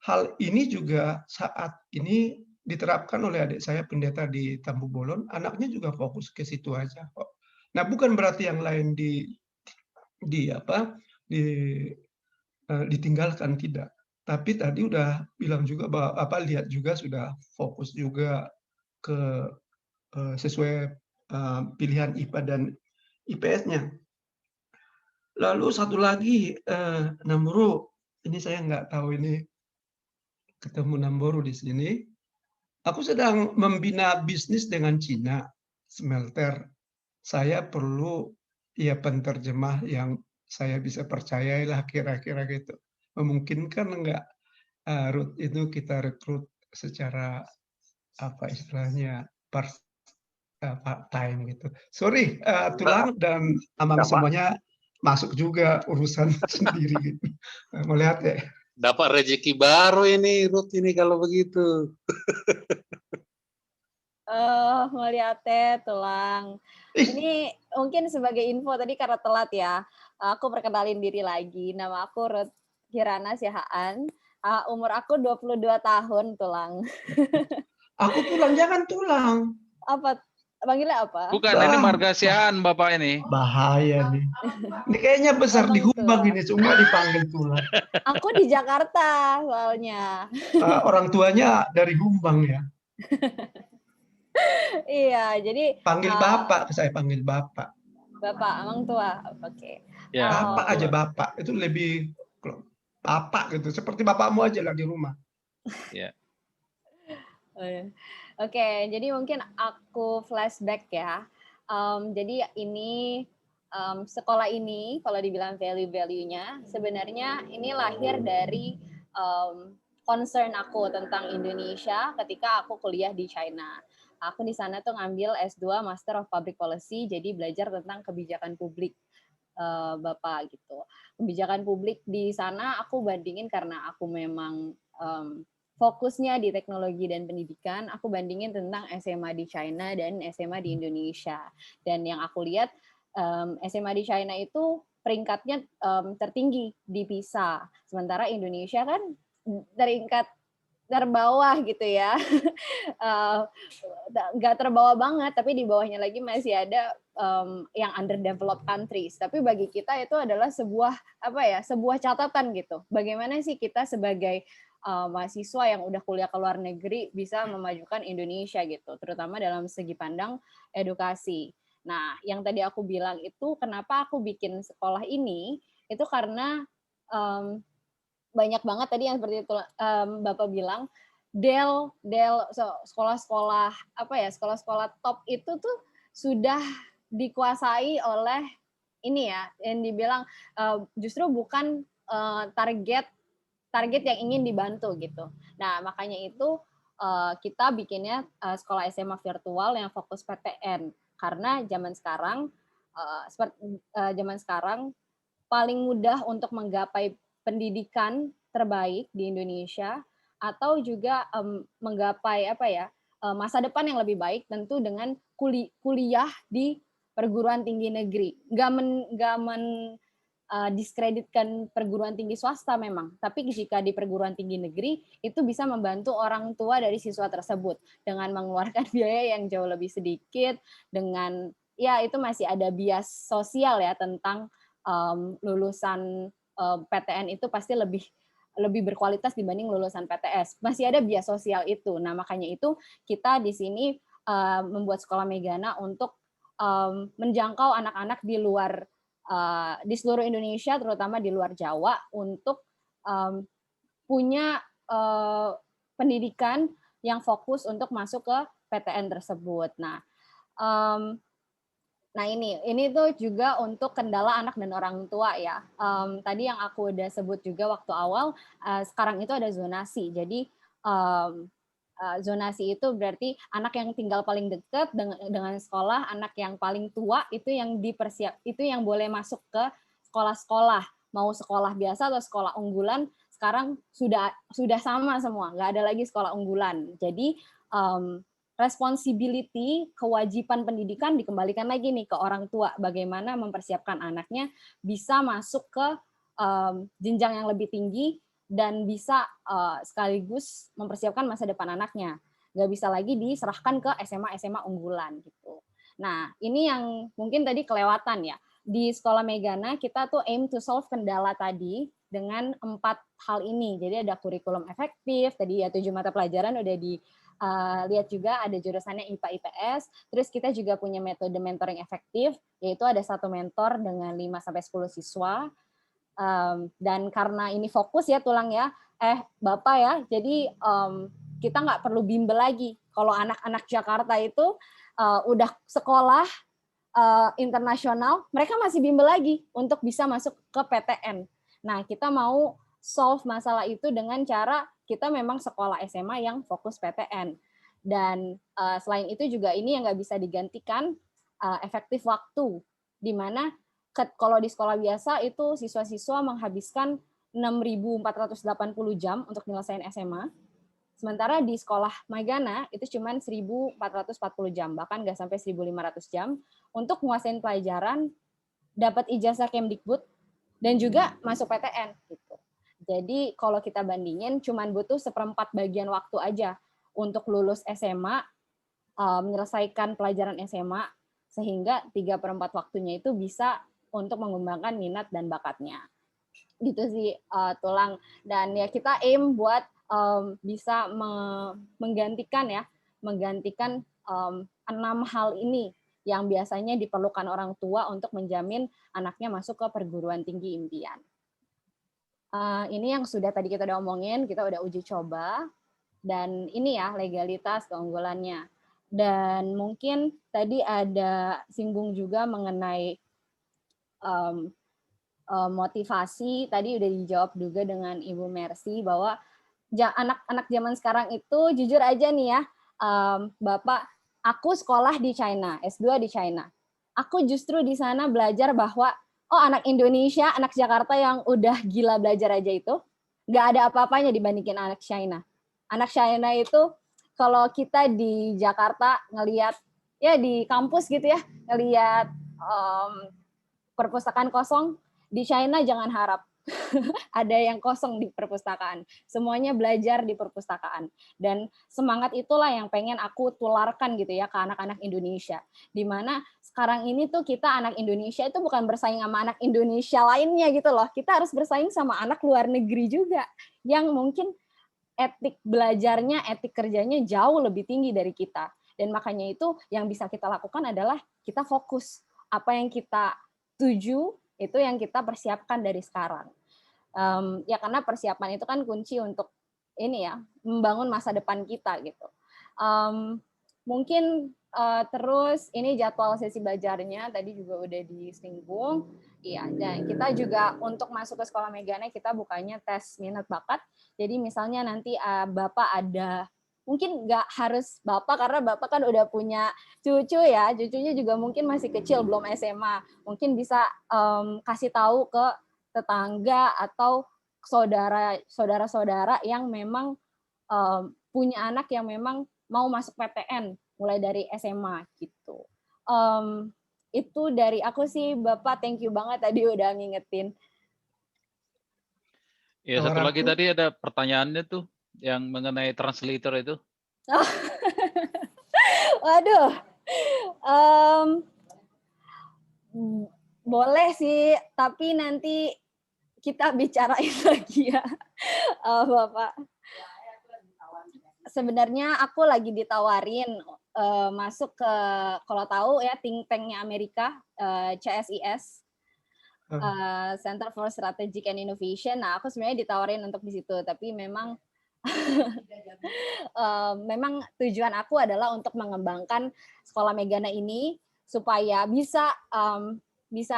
Hal ini juga saat ini diterapkan oleh adik saya pendeta di Tambu Bolon, anaknya juga fokus ke situ aja kok. Nah, bukan berarti yang lain ditinggalkan, tidak. Tapi tadi udah bilang juga bahwa lihat juga sudah fokus juga ke sesuai pilihan IPA dan IPS-nya. Lalu satu lagi, Namboru, ini saya nggak tahu ini ketemu Namboru di sini. Aku sedang membina bisnis dengan Cina, smelter. Saya perlu ya penterjemah yang saya bisa percayailah kira-kira gitu. Memungkinkan enggak Ruth itu kita rekrut secara apa istilahnya part time gitu. Sorry, Tulang dan Amang semuanya masuk juga urusan sendiri gitu. Melihat ya. Dapat rezeki baru ini Ruth ini kalau begitu. Melihatnya Tulang. Ini mungkin sebagai info tadi karena telat ya. Aku perkenalin diri lagi. Nama aku Ruth Kirana Sihaan. Umur aku 22 tahun, Tulang. Aku Tulang, jangan Tulang. Apa? Panggilnya apa? Bukan, ini marga Sihaan Bapak ini. Bahaya nih. Ini kayaknya besar di Humbang ini, semua dipanggil Tulang. Aku di Jakarta soalnya. Orang tuanya dari Humbang ya. Iya, jadi panggil Bapak, saya panggil Bapak. Bapak, Amang tua. Oke. Ya, Bapak aja Bapak, itu lebih Bapak gitu, seperti bapakmu aja lah di rumah. Ya. Oke, jadi mungkin aku flashback ya. Jadi ini sekolah ini, kalau dibilang value-value-nya, sebenarnya ini lahir dari concern aku tentang Indonesia ketika aku kuliah di China. Aku di sana tuh ngambil S2 Master of Public Policy, jadi belajar tentang kebijakan publik, Bapak gitu. Kebijakan publik di sana aku bandingin karena aku memang fokusnya di teknologi dan pendidikan, aku bandingin tentang SMA di China dan SMA di Indonesia. Dan yang aku lihat SMA di China itu peringkatnya tertinggi di PISA, sementara Indonesia kan peringkat terbawah gitu ya. Nggak terbawah banget, tapi di bawahnya lagi masih ada yang underdeveloped countries. Tapi bagi kita itu adalah sebuah catatan gitu. Bagaimana sih kita sebagai mahasiswa yang udah kuliah ke luar negeri bisa memajukan Indonesia gitu, terutama dalam segi pandang edukasi. Nah, yang tadi aku bilang itu kenapa aku bikin sekolah ini, itu karena banyak banget tadi yang seperti itu Bapak bilang, sekolah-sekolah sekolah-sekolah top itu tuh sudah dikuasai oleh ini ya, yang dibilang justru bukan target yang ingin dibantu gitu. Nah, makanya itu kita bikinnya sekolah SMA virtual yang fokus PTN, karena zaman sekarang paling mudah untuk menggapai pendidikan terbaik di Indonesia atau juga menggapai masa depan yang lebih baik tentu dengan kuliah di perguruan tinggi negeri. Nggak diskreditkan perguruan tinggi swasta memang, tapi jika di perguruan tinggi negeri itu bisa membantu orang tua dari siswa tersebut dengan mengeluarkan biaya yang jauh lebih sedikit, dengan ya itu masih ada bias sosial ya tentang lulusan PTN itu pasti lebih berkualitas dibanding lulusan PTS. Masih ada bias sosial itu. Nah, makanya itu kita di sini membuat sekolah Megana untuk menjangkau anak-anak di luar di seluruh Indonesia, terutama di luar Jawa, untuk punya pendidikan yang fokus untuk masuk ke PTN tersebut. Nah, ini tuh juga untuk kendala anak dan orang tua ya. Tadi yang aku udah sebut juga waktu awal, sekarang itu ada zonasi. Jadi zonasi itu berarti anak yang tinggal paling dekat dengan sekolah, anak yang paling tua itu yang boleh masuk ke sekolah-sekolah, mau sekolah biasa atau sekolah unggulan. Sekarang sudah sama semua, nggak ada lagi sekolah unggulan. Jadi responsibility, kewajiban pendidikan dikembalikan lagi nih ke orang tua, bagaimana mempersiapkan anaknya bisa masuk ke jenjang yang lebih tinggi dan bisa sekaligus mempersiapkan masa depan anaknya. Nggak bisa lagi diserahkan ke SMA unggulan gitu. Nah, ini yang mungkin tadi kelewatan ya. Di sekolah Megana kita tuh aim to solve kendala tadi dengan 4 hal ini. Jadi ada kurikulum efektif, tadi ya 7 mata pelajaran udah lihat juga ada jurusannya IPA IPS. Terus kita juga punya metode mentoring efektif, yaitu ada satu mentor dengan 5-10 siswa. Dan karena ini fokus ya Tulang ya, Bapak ya, jadi kita nggak perlu bimbel lagi. Kalau anak-anak Jakarta itu udah sekolah internasional, mereka masih bimbel lagi untuk bisa masuk ke PTN. Nah, kita mau solve masalah itu dengan cara kita memang sekolah SMA yang fokus PTN. Dan selain itu juga ini yang nggak bisa digantikan efektif waktu, di mana kalau di sekolah biasa itu siswa-siswa menghabiskan 6.480 jam untuk nyelesain SMA. Sementara di sekolah Magana itu cuma 1.440 jam, bahkan nggak sampai 1.500 jam untuk menguasain pelajaran, dapat ijazah Kemdikbud, dan juga masuk PTN. Gitu. Jadi kalau kita bandingin cuma butuh 1/4 bagian waktu aja untuk lulus SMA, menyelesaikan pelajaran SMA, sehingga 3/4 waktunya itu bisa untuk mengembangkan minat dan bakatnya. Gitu sih Tulang. Dan ya kita aim buat bisa menggantikan 6 hal ini yang biasanya diperlukan orang tua untuk menjamin anaknya masuk ke perguruan tinggi impian. Ini yang sudah tadi kita udah omongin, kita udah uji coba, dan ini ya legalitas keunggulannya. Dan mungkin tadi ada singgung juga mengenai motivasi, tadi udah dijawab juga dengan Ibu Mercy bahwa anak-anak zaman sekarang itu jujur aja nih ya, Bapak, aku sekolah di China, S2 di China. Aku justru di sana belajar bahwa anak Indonesia, anak Jakarta yang udah gila belajar aja itu nggak ada apa-apanya dibandingin anak China. Anak China itu kalau kita di Jakarta ngelihat ya di kampus gitu ya, ngelihat perpustakaan kosong, di China jangan harap ada yang kosong di perpustakaan. Semuanya belajar di perpustakaan. Dan semangat itulah yang pengen aku tularkan gitu ya ke anak-anak Indonesia. Dimana sekarang ini tuh kita anak Indonesia itu bukan bersaing sama anak Indonesia lainnya gitu loh. Kita harus bersaing sama anak luar negeri juga. Yang mungkin etik belajarnya, etik kerjanya jauh lebih tinggi dari kita. Dan makanya itu yang bisa kita lakukan adalah kita fokus. Apa yang kita tuju, itu yang kita persiapkan dari sekarang. Ya karena persiapan itu kan kunci untuk ini ya, membangun masa depan kita gitu. Mungkin terus ini jadwal sesi belajarnya tadi juga udah disinggung. Iya, dan kita juga untuk masuk ke sekolah Megana kita bukanya tes minat bakat. Jadi misalnya nanti Bapak ada, mungkin nggak harus Bapak karena Bapak kan udah punya cucu ya, cucunya juga mungkin masih kecil, belum SMA. Mungkin bisa kasih tahu ke tetangga atau saudara-saudara yang memang punya anak yang memang mau masuk PTN mulai dari SMA gitu. Itu dari aku sih Bapak, thank you banget tadi udah ngingetin. Ya, satu lagi tadi ada pertanyaannya tuh yang mengenai translator itu. Waduh. Boleh sih, tapi nanti kita bicarain lagi ya, Bapak. Sebenarnya aku lagi ditawarin masuk ke, kalau tahu ya, think tank-nya Amerika, CSIS, Center for Strategic and Innovation. Nah, aku sebenarnya ditawarin untuk di situ, tapi memang memang tujuan aku adalah untuk mengembangkan sekolah Megana ini supaya bisa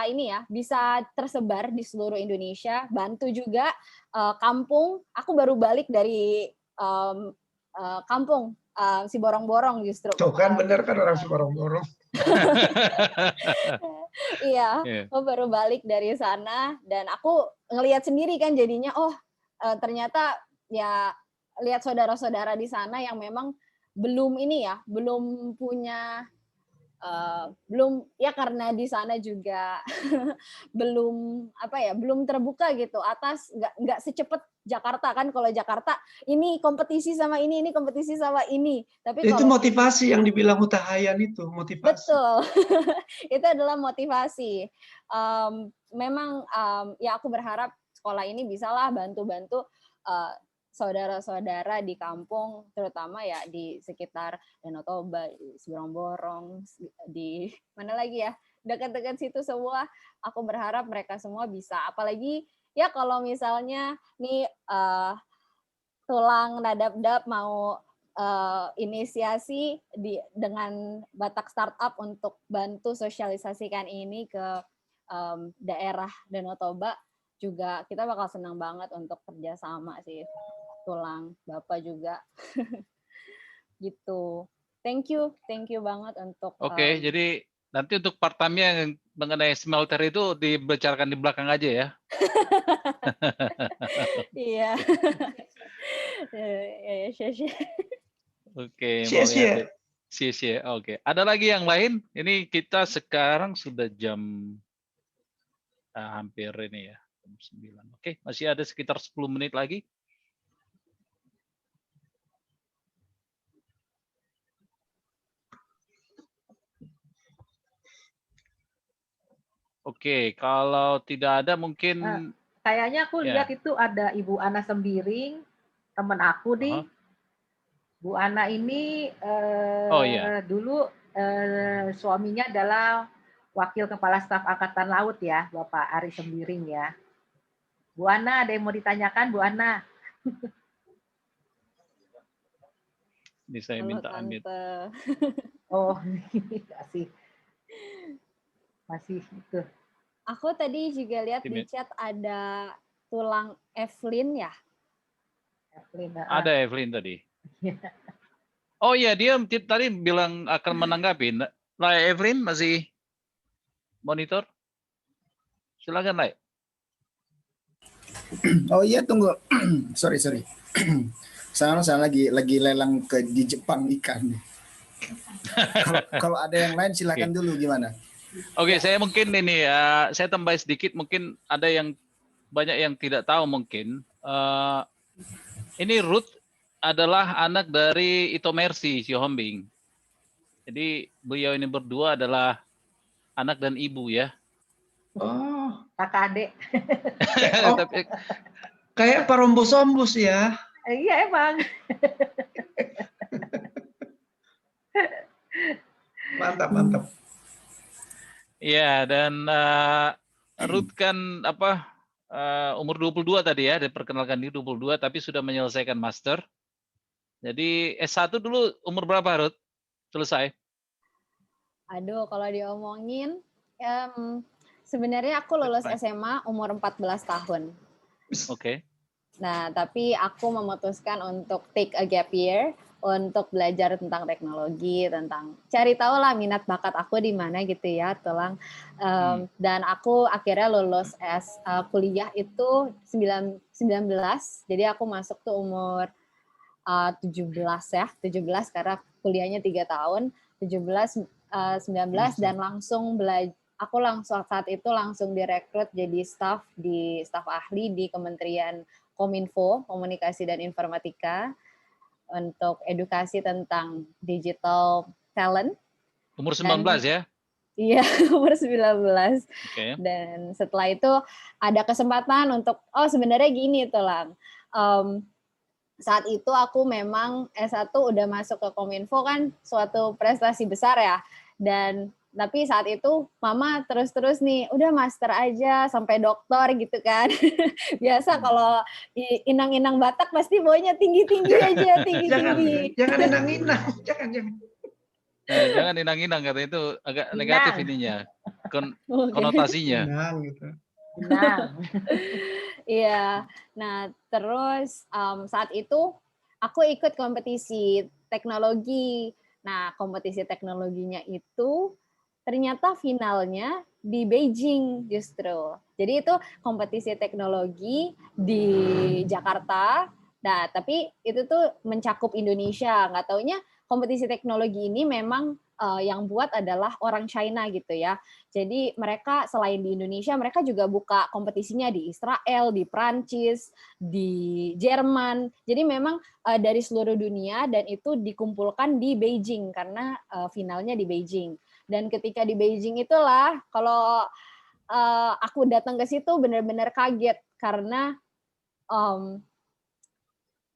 ini ya, bisa tersebar di seluruh Indonesia, bantu juga kampung. Aku baru balik dari kampung si Borong-Borong justru. Tuh kan bener kan orang si Borong-Borong. Iya, aku baru balik dari sana dan aku ngelihat sendiri kan jadinya ternyata ya lihat saudara-saudara di sana yang memang belum ini ya, belum punya belum ya karena di sana juga belum belum terbuka gitu atas nggak secepat Jakarta kan. Kalau Jakarta ini kompetisi sama ini kompetisi sama ini, tapi itu motivasi yang dibilang Utahayan itu motivasi. Betul. Itu adalah motivasi. Memang ya aku berharap sekolah ini bisalah bantu-bantu saudara-saudara di kampung, terutama ya di sekitar Danau Toba, Seberang-Borong, di mana lagi ya, dekat-dekat situ semua. Aku berharap mereka semua bisa, apalagi ya kalau misalnya nih Tulang Nadabdab mau inisiasi dengan Batak Startup untuk bantu sosialisasikan ini ke daerah Danau Toba, juga kita bakal senang banget untuk kerjasama sih. Tulang, Bapak juga. Gitu. Thank you banget untuk Oke, jadi nanti untuk part time-nya yang mengenai smelter itu dibicarakan di belakang aja ya. iya. Oke, mau Sia-sia. lihat deh. Sia-sia. Oke. Ada lagi yang lain? Ini kita sekarang sudah jam hampir ini ya, jam 9. Oke, masih ada sekitar 10 menit lagi. Oke, kalau tidak ada mungkin Kayaknya aku ya. lihat itu ada Ibu Ana Sembiring, teman aku nih. Bu Ana ini Oh iya. dulu suaminya adalah Wakil Kepala Staf Angkatan Laut ya, Bapak Ari Sembiring ya. Bu Ana, ada yang mau ditanyakan, Bu Ana? Ini saya Halo, minta unmute. Oh, masih itu. Aku tadi juga lihat di chat ada Tulang Evelyn ya. Ada Evelyn tadi. Oh iya, dia tadi bilang akan menanggapi. Lah Evelyn masih monitor? Silakan, Lai. Oh iya, tunggu. sorry. Saya lagi lelang di Jepang ikan. Kalau ada yang lain silakan dulu, gimana? Oke, saya mungkin ini saya tambah sedikit, mungkin ada yang banyak yang tidak tahu mungkin. Ini Ruth adalah anak dari Ito Mercy Sihombing. Jadi beliau ini berdua adalah anak dan ibu ya. Oh, kakak adik. Tapi, kayak parombos-ombos ya. Iya emang. Mantap. Iya, dan Ruth kan umur 22 tadi ya, diperkenalkan di 22 tapi sudah menyelesaikan master. Jadi S1 dulu umur berapa Ruth? Selesai? Aduh, kalau diomongin sebenarnya aku lulus SMA umur 14 tahun. Oke. Nah, tapi aku memutuskan untuk take a gap year untuk belajar tentang teknologi, tentang cari tahu lah minat bakat aku di mana gitu ya, Tulang. Dan aku akhirnya lulus kuliah itu 19, jadi aku masuk tuh umur 17 ya, 17 karena kuliahnya 3 tahun, 17, 19 dan langsung belajar. Aku langsung saat itu langsung direkrut jadi staf ahli di Kementerian Kominfo, Komunikasi dan Informatika untuk edukasi tentang digital talent. Umur 19 ya? Iya, umur 19. Okay. Dan setelah itu ada kesempatan untuk, sebenarnya gini Tulang. Saat itu aku memang S1 udah masuk ke Kominfo kan suatu prestasi besar ya. Tapi saat itu mama terus nih, udah master aja sampai doktor gitu kan. Biasa kalau inang-inang Batak pasti baunya tinggi-tinggi aja, tinggi-tinggi. Jangan inang-inang, jangan. Jangan inang-inang, katanya itu agak negatif ininya, konotasinya. Inang gitu. Inang. Iya, nah terus saat itu aku ikut kompetisi teknologi. Nah, kompetisi teknologinya itu ternyata finalnya di Beijing justru. Jadi itu kompetisi teknologi di Jakarta. Nah, tapi itu tuh mencakup Indonesia. Nggak taunya kompetisi teknologi ini memang yang buat adalah orang China gitu ya. Jadi mereka selain di Indonesia, mereka juga buka kompetisinya di Israel, di Prancis, di Jerman. Jadi memang dari seluruh dunia dan itu dikumpulkan di Beijing karena finalnya di Beijing. Dan ketika di Beijing itulah kalau aku datang ke situ benar-benar kaget karena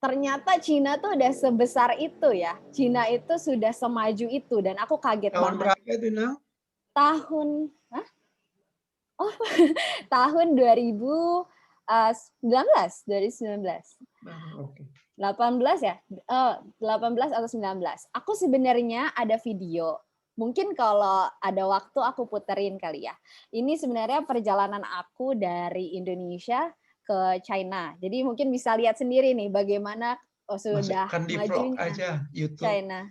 ternyata Cina tuh udah sebesar itu ya. Cina itu sudah semaju itu dan aku kaget Tahun banget. berapa itu, Nang? Tahun hah? Oh, tahun 2019. Oke. 18 ya? 18 atau 19. Aku sebenarnya ada video. Mungkin kalau ada waktu aku puterin kali ya. Ini sebenarnya perjalanan aku dari Indonesia ke China. Jadi mungkin bisa lihat sendiri nih bagaimana sudah Masukkan di vlog majunya aja YouTube. China.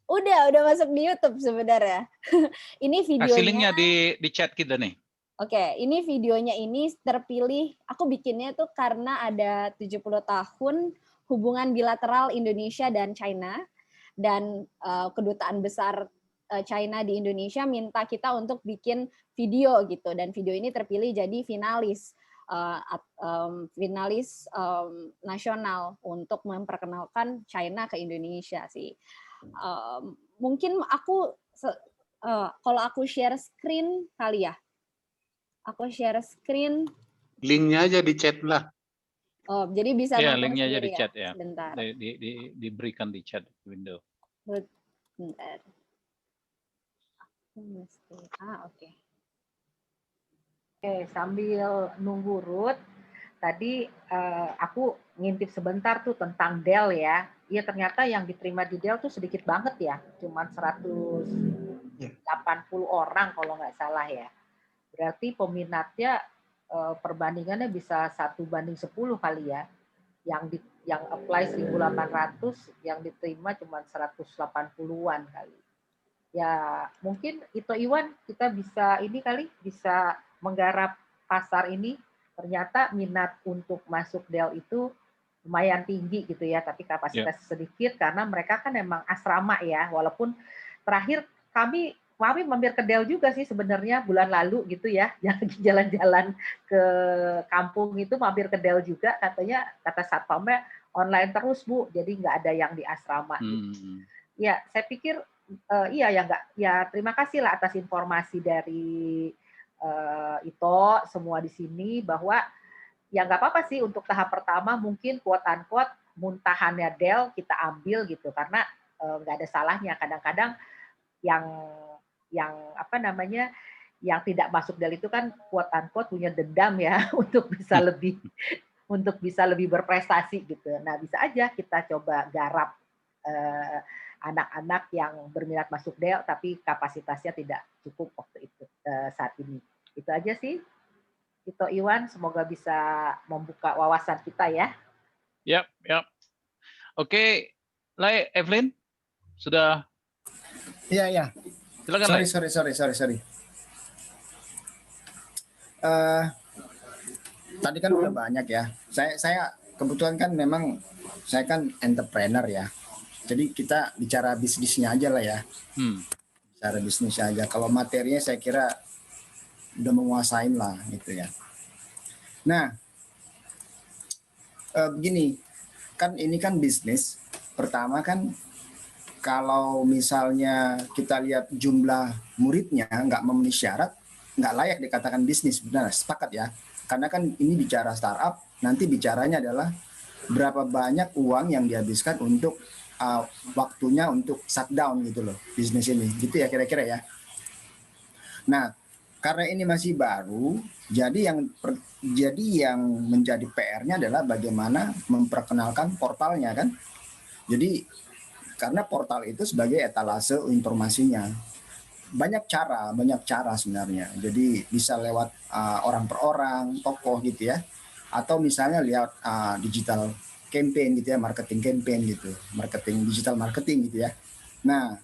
Udah masuk di YouTube sebenarnya. Ini Kasih linknya videonya. di chat kita nih. Oke, ini videonya ini terpilih, aku bikinnya tuh karena ada 70 tahun hubungan bilateral Indonesia dan China, dan kedutaan besar China di Indonesia minta kita untuk bikin video gitu, dan video ini terpilih jadi finalis nasional untuk memperkenalkan China ke Indonesia sih. Mungkin aku kalau aku share screen kali ya. Aku share screen. Linknya aja di chat lah. Oh, jadi bisa Iya, nonton linknya aja sendiri di chat ya. Sebentar. Diberikan di chat window. Bentar. Oke. Oke, sambil nunggu Ruth, tadi aku ngintip sebentar tuh tentang Dell ya. Iya, ternyata yang diterima di Dell tuh sedikit banget ya, cuman 180 orang kalau nggak salah ya. Berarti peminatnya perbandingannya bisa 1:10 kali ya. Yang apply 1.800, yang diterima cuma 180-an kali. Ya mungkin itu Iwan, kita bisa ini kali, bisa menggarap pasar ini. Ternyata minat untuk masuk Dell itu lumayan tinggi gitu ya, tapi kapasitas sedikit karena mereka kan memang asrama ya. Walaupun terakhir kami mampir ke Dell juga sih sebenarnya bulan lalu gitu ya, jalan-jalan ke kampung itu mampir ke Dell juga, kata satpamnya online terus Bu, jadi nggak ada yang di asrama. Gitu. Ya saya pikir iya ya nggak, ya terima kasih lah atas informasi dari Ito semua di sini bahwa ya nggak apa-apa sih untuk tahap pertama mungkin quote unquote muntahannya Dell kita ambil gitu karena nggak ada salahnya. Kadang-kadang yang apa namanya yang tidak masuk Dell itu kan quote unquote punya dendam ya untuk bisa lebih berprestasi gitu. Nah bisa aja kita coba garap anak-anak yang berminat masuk Dell tapi kapasitasnya tidak cukup waktu itu saat ini. Itu aja sih. Itu Iwan, semoga bisa membuka wawasan kita ya. Yap. Oke, Lai, Evelyn sudah. Iya. Silakan. Sorry. Tadi kan udah banyak ya. Saya kebetulan kan memang saya kan entrepreneur ya. Jadi kita bicara bisnisnya aja lah ya. Bicara bisnisnya aja. Kalau materinya saya kira udah menguasain lah gitu ya. Nah, begini, kan ini kan bisnis. Pertama kan kalau misalnya kita lihat jumlah muridnya nggak memenuhi syarat, nggak layak dikatakan bisnis. Benar, sepakat ya. Karena kan ini bicara startup, nanti bicaranya adalah berapa banyak uang yang dihabiskan untuk waktunya untuk shutdown gitu loh bisnis ini, gitu ya kira-kira ya. Nah, karena ini masih baru, jadi yang menjadi PR-nya adalah bagaimana memperkenalkan portalnya kan. Jadi karena portal itu sebagai etalase informasinya. Banyak cara sebenarnya. Jadi bisa lewat orang per orang, tokoh gitu ya. Atau misalnya lihat digital campaign gitu ya, marketing campaign gitu. Digital marketing gitu ya. Nah,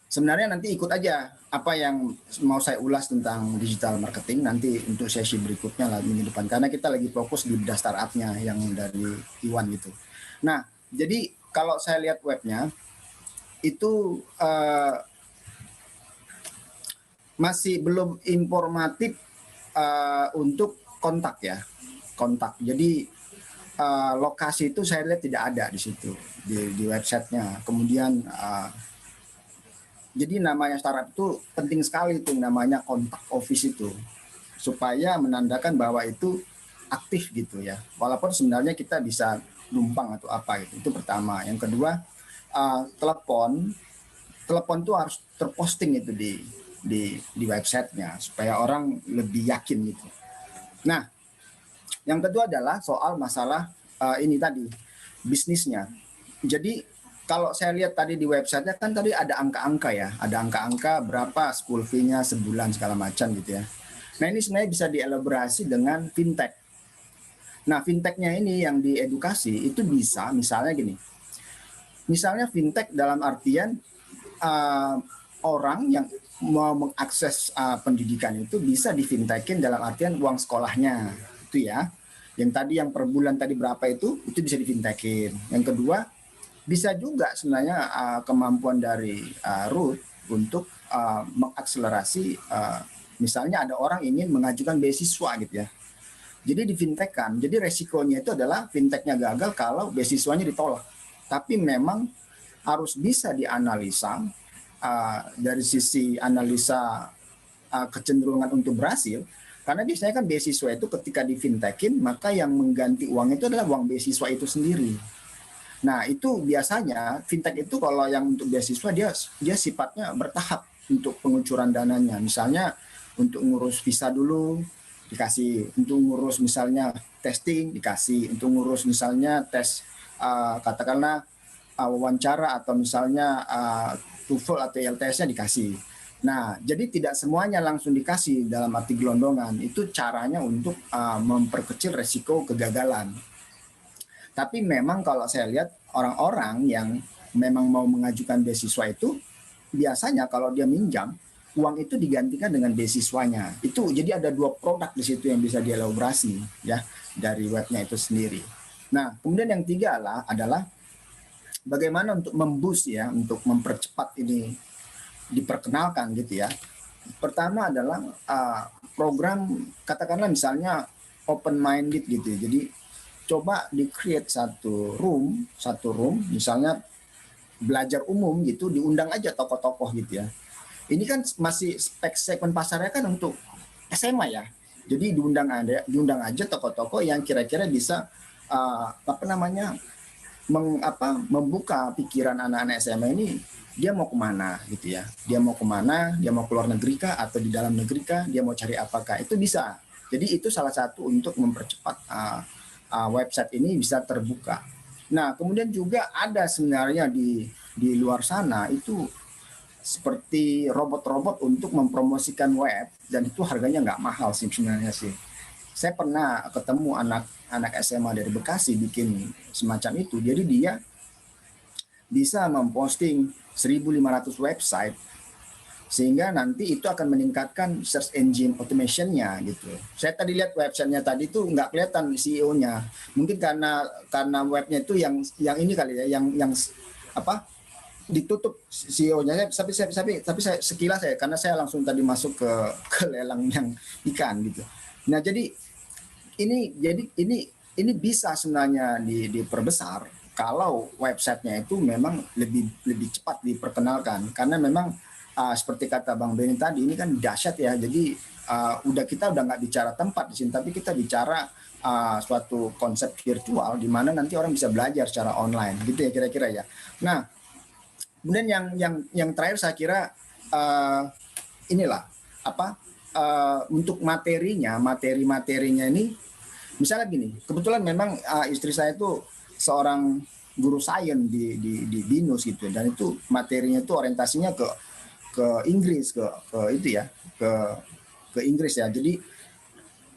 sebenarnya nanti ikut aja apa yang mau saya ulas tentang digital marketing nanti untuk sesi berikutnya lah minggu depan. Karena kita lagi fokus di bidang startupnya yang dari Iwan gitu. Nah, jadi kalau saya lihat webnya, itu masih belum informatif untuk kontak ya. Kontak. Jadi lokasi itu saya lihat tidak ada di situ, di websitenya. Kemudian jadi namanya startup itu penting sekali itu namanya kontak office itu supaya menandakan bahwa itu aktif gitu ya. Walaupun sebenarnya kita bisa numpang atau apa gitu. Itu pertama. Yang kedua, telepon tuh harus terposting itu di websitenya supaya orang lebih yakin gitu. Nah, yang kedua adalah soal masalah ini tadi bisnisnya. Jadi kalau saya lihat tadi di websitenya kan tadi ada angka-angka ya, ada angka-angka berapa school fee-nya sebulan segala macam gitu ya. Nah ini sebenarnya bisa dielaborasi dengan fintech. Nah fintechnya ini yang diedukasi itu bisa misalnya gini, misalnya fintech dalam artian orang yang mau mengakses pendidikan itu bisa di-fintechin dalam artian uang sekolahnya itu ya. Yang tadi yang per bulan tadi berapa itu bisa di-fintechin. Yang kedua, bisa juga sebenarnya kemampuan dari Ruth untuk mengakselerasi misalnya ada orang ingin mengajukan beasiswa gitu ya. Jadi di-fintechkan. Jadi resikonya itu adalah fintechnya gagal kalau beasiswanya ditolak. Tapi memang harus bisa dianalisa dari sisi analisa kecenderungan untuk berhasil. Karena biasanya kan beasiswa itu ketika di-fintechin, maka yang mengganti uang itu adalah uang beasiswa itu sendiri. Nah itu biasanya fintech itu kalau yang untuk beasiswa dia sifatnya bertahap untuk pengucuran dananya. Misalnya untuk ngurus visa dulu dikasih, untuk ngurus misalnya testing dikasih, untuk ngurus misalnya tes katakanlah wawancara atau misalnya TOEFL atau IELTS-nya dikasih. Nah, jadi tidak semuanya langsung dikasih dalam arti gelondongan. Itu caranya untuk memperkecil resiko kegagalan. Tapi memang kalau saya lihat orang-orang yang memang mau mengajukan beasiswa itu biasanya kalau dia minjam, uang itu digantikan dengan beasiswanya. Itu jadi ada 2 produk di situ yang bisa dielaborasi ya dari webnya itu sendiri. Nah, kemudian yang 3 adalah bagaimana untuk memboost ya, untuk mempercepat ini diperkenalkan gitu ya. Pertama adalah program katakanlah misalnya open minded gitu ya. Jadi coba di-create satu room misalnya belajar umum gitu, diundang aja tokoh-tokoh gitu ya. Ini kan masih segmen pasarnya kan untuk SMA ya. Jadi diundang aja tokoh-tokoh yang kira-kira bisa membuka pikiran anak-anak SMA ini, dia mau kemana gitu ya. Dia mau kemana, dia mau keluar negeri kah atau di dalam negeri kah, dia mau cari apakah, itu bisa. Jadi itu salah satu untuk mempercepat website ini bisa terbuka. Nah kemudian juga ada sebenarnya di luar sana itu seperti robot-robot untuk mempromosikan web, dan itu harganya nggak mahal sih sebenarnya sih. Saya pernah ketemu anak SMA dari Bekasi bikin semacam itu. Jadi dia bisa memposting 1.500 website sehingga nanti itu akan meningkatkan search engine automation-nya gitu. Saya tadi lihat websitenya tadi itu nggak kelihatan CEO-nya. Mungkin karena webnya itu yang ini kali ya, yang ditutup CEO-nya. Tapi saya sekilas karena saya langsung tadi masuk ke lelang yang ikan gitu. Nah jadi ini bisa sebenarnya diperbesar kalau websitenya itu memang lebih cepat diperkenalkan, karena memang seperti kata Bang Benny tadi ini kan dahsyat ya. Jadi kita udah nggak bicara tempat di sini, tapi kita bicara suatu konsep virtual di mana nanti orang bisa belajar secara online gitu ya kira-kira ya. Nah kemudian yang terakhir saya kira untuk materinya ini misalnya gini, kebetulan memang istri saya itu seorang guru sains di BINUS gitu, dan itu materinya itu orientasinya ke Inggris, ke Inggris ya. Jadi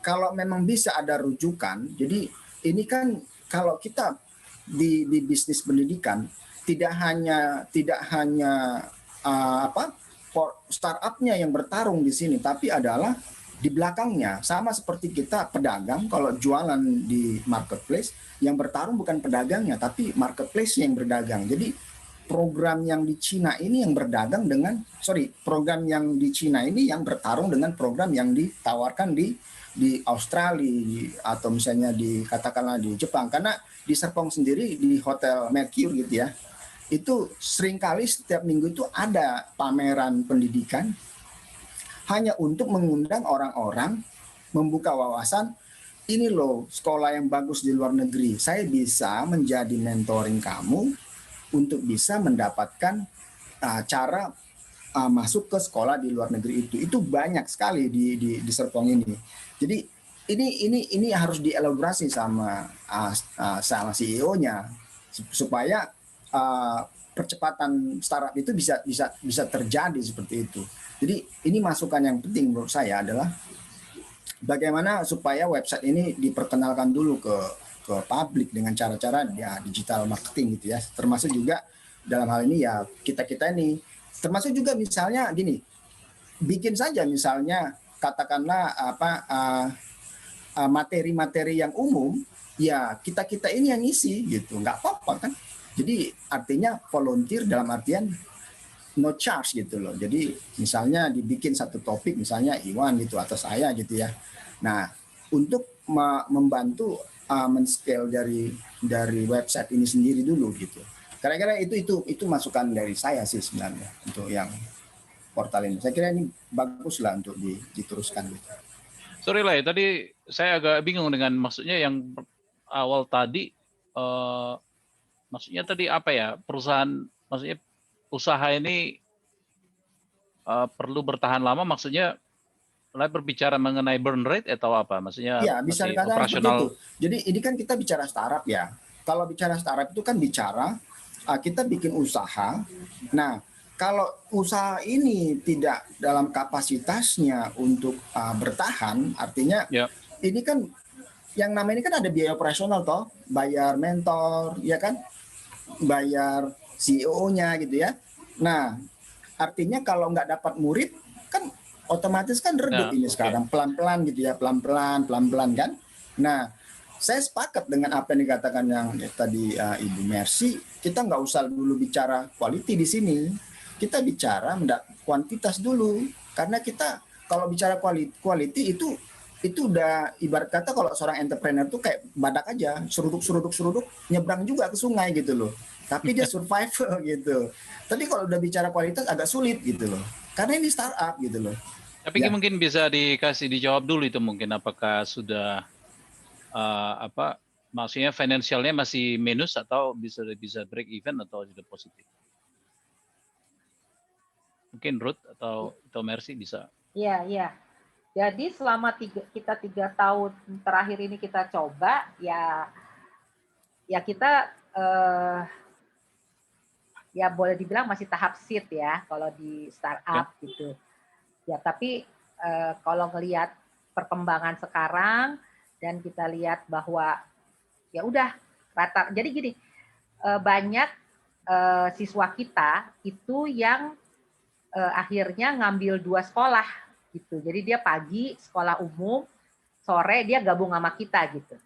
kalau memang bisa ada rujukan, jadi ini kan kalau kita di bisnis pendidikan tidak hanya startupnya yang bertarung di sini, tapi adalah di belakangnya. Sama seperti kita pedagang, kalau jualan di marketplace, yang bertarung bukan pedagangnya, tapi marketplace yang berdagang. Jadi program yang di Cina ini yang bertarung dengan program yang ditawarkan di Australia atau misalnya katakanlah di Jepang. Karena di Serpong sendiri di Hotel Mercure gitu ya, itu seringkali setiap minggu itu ada pameran pendidikan hanya untuk mengundang orang-orang, membuka wawasan ini loh sekolah yang bagus di luar negeri. Saya bisa menjadi mentoring kamu untuk bisa mendapatkan cara masuk ke sekolah di luar negeri itu. Itu banyak sekali di Serpong ini. Jadi ini harus dielaborasi sama CEO-nya supaya percepatan startup itu bisa terjadi seperti itu. Jadi ini masukan yang penting menurut saya adalah bagaimana supaya website ini diperkenalkan dulu ke publik dengan cara-cara ya digital marketing gitu ya. Termasuk juga dalam hal ini ya kita ini, termasuk juga misalnya gini, bikin saja misalnya katakanlah materi-materi yang umum ya kita ini yang isi gitu, nggak apa-apa kan. Jadi artinya volunteer dalam artian no charge gitu loh. Jadi misalnya dibikin satu topik misalnya Iwan gitu atau saya gitu ya. Nah, untuk membantu men-scale dari website ini sendiri dulu gitu. Kira-kira itu masukan dari saya sih sebenarnya untuk yang portal ini. Saya kira ini bagus lah untuk diteruskan gitu. Sorry lah ya, tadi saya agak bingung dengan maksudnya yang awal tadi, maksudnya tadi apa ya, perusahaan, maksudnya usaha ini perlu bertahan lama, maksudnya berbicara mengenai burn rate atau apa? Maksudnya ya, bisa dikatakan operasional. seperti itu. Jadi ini kan kita bicara startup ya. Kalau bicara startup itu kan bicara kita bikin usaha. Nah, kalau usaha ini tidak dalam kapasitasnya untuk bertahan, artinya ini kan yang namanya ini kan ada biaya operasional toh, bayar mentor, ya kan, bayar CEO-nya gitu ya. Nah, artinya kalau nggak dapat murid kan otomatis kan redup ini sekarang pelan-pelan gitu ya, pelan-pelan kan. Nah, saya sepakat dengan apa yang dikatakan yang tadi Ibu Mercy, kita nggak usah dulu bicara quality di sini. Kita bicara kuantitas dulu, karena kita kalau bicara quality itu udah ibarat kata kalau seorang entrepreneur tuh kayak badak aja, seruduk nyebrang juga ke sungai gitu loh. Tapi dia survive gitu. Tapi kalau udah bicara kualitas agak sulit gitu loh. Karena ini startup gitu loh. Tapi mungkin bisa dijawab dulu itu mungkin apakah sudah maksudnya finansialnya masih minus atau bisa break even atau sudah positif? Mungkin Ruth atau Mercy bisa. Iya. Jadi selama kita 3 tahun terakhir ini kita coba ya kita ya boleh dibilang masih tahap seed ya kalau di startup gitu. Ya tapi kalau ngelihat perkembangan sekarang dan kita lihat bahwa ya udah rata. Jadi gini, banyak siswa kita itu yang akhirnya ngambil 2 sekolah gitu. Jadi dia pagi sekolah umum, sore dia gabung sama kita gitu.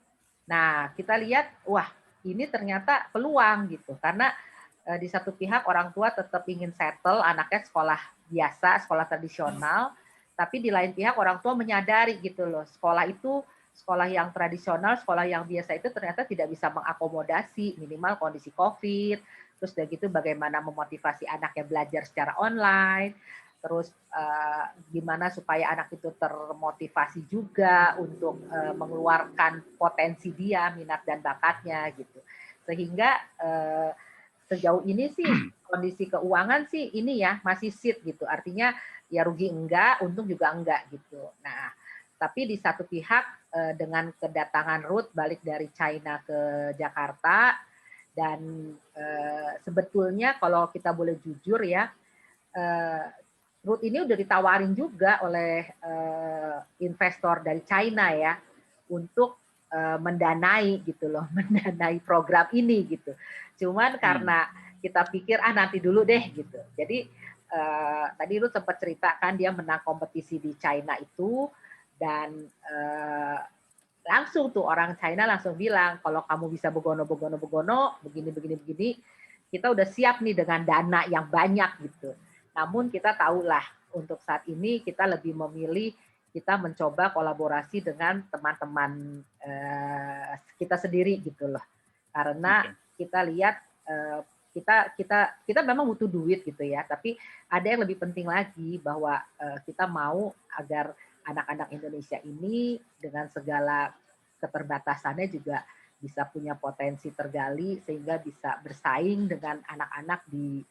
Nah, kita lihat wah, ini ternyata peluang gitu. Karena di satu pihak orang tua tetap ingin settle anaknya sekolah biasa, sekolah tradisional, tapi di lain pihak orang tua menyadari gitu loh, sekolah itu sekolah yang tradisional, sekolah yang biasa itu ternyata tidak bisa mengakomodasi minimal kondisi COVID, terus udah gitu bagaimana memotivasi anaknya belajar secara online, terus gimana supaya anak itu termotivasi juga untuk mengeluarkan potensi dia, minat dan bakatnya gitu. Sehingga sejauh ini sih kondisi keuangan sih ini ya masih seed gitu. Artinya ya rugi enggak, untung juga enggak gitu. Nah, tapi di satu pihak dengan kedatangan Ruth balik dari China ke Jakarta dan sebetulnya kalau kita boleh jujur ya, Ruth ini udah ditawarin juga oleh investor dari China ya untuk mendanai gitu loh, mendanai program ini gitu. Cuman karena kita pikir nanti dulu deh gitu. Jadi tadi Ruth sempat ceritakan dia menang kompetisi di China itu dan langsung tuh orang China langsung bilang kalau kamu bisa begono begini, kita udah siap nih dengan dana yang banyak gitu. Namun kita tahulah untuk saat ini kita lebih memilih kita mencoba kolaborasi dengan teman-teman kita sendiri gitu loh. Karena kita lihat kita memang butuh duit gitu ya, tapi ada yang lebih penting lagi bahwa kita mau agar anak-anak Indonesia ini dengan segala keterbatasannya juga bisa punya potensi tergali sehingga bisa bersaing dengan anak-anak di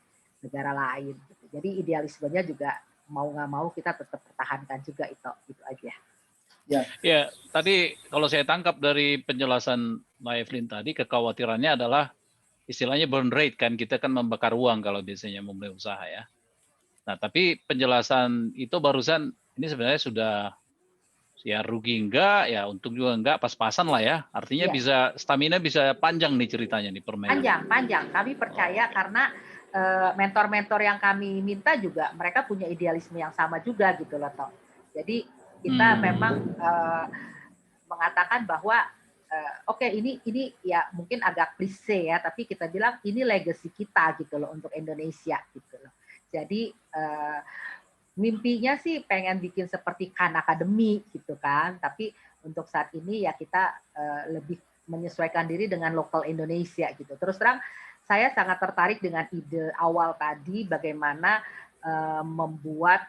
negara lain. Gitu. Jadi idealismenya juga mau nggak mau kita tetap pertahankan juga itu aja. Ya, tadi kalau saya tangkap dari penjelasan Mbak Evelyn tadi, kekhawatirannya adalah istilahnya burn rate kan, kita kan membakar uang kalau biasanya memulai usaha ya. Nah, tapi penjelasan itu barusan ini sebenarnya sudah ya rugi enggak, ya untung juga enggak, pas-pasan lah ya. Artinya bisa stamina bisa panjang nih ceritanya nih permainan. Panjang. Kami percaya karena mentor-mentor yang kami minta juga mereka punya idealisme yang sama juga gitu loh, Toh. Jadi kita memang mengatakan bahwa oke, ini ya mungkin agak klise ya, tapi kita bilang ini legacy kita gitu loh untuk Indonesia gitu loh. Jadi mimpinya sih pengen bikin seperti Khan Academy gitu kan, tapi untuk saat ini ya kita lebih menyesuaikan diri dengan lokal Indonesia gitu. Terus terang saya sangat tertarik dengan ide awal tadi bagaimana membuat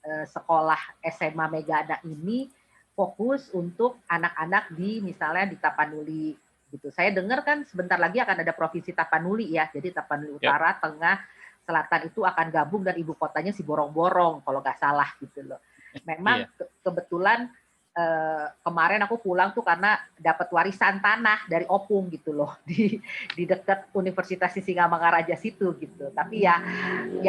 sekolah SMA Megana ini fokus untuk anak-anak di misalnya di Tapanuli gitu. Saya dengar kan sebentar lagi akan ada provinsi Tapanuli ya. Jadi Tapanuli Utara, Tengah, Selatan itu akan gabung dan ibu kotanya si Borong-Borong kalau nggak salah gitu loh. Memang kebetulan kemarin aku pulang tuh karena dapat warisan tanah dari opung gitu loh di dekat Universitas Sisingamangaraja situ gitu. Tapi ya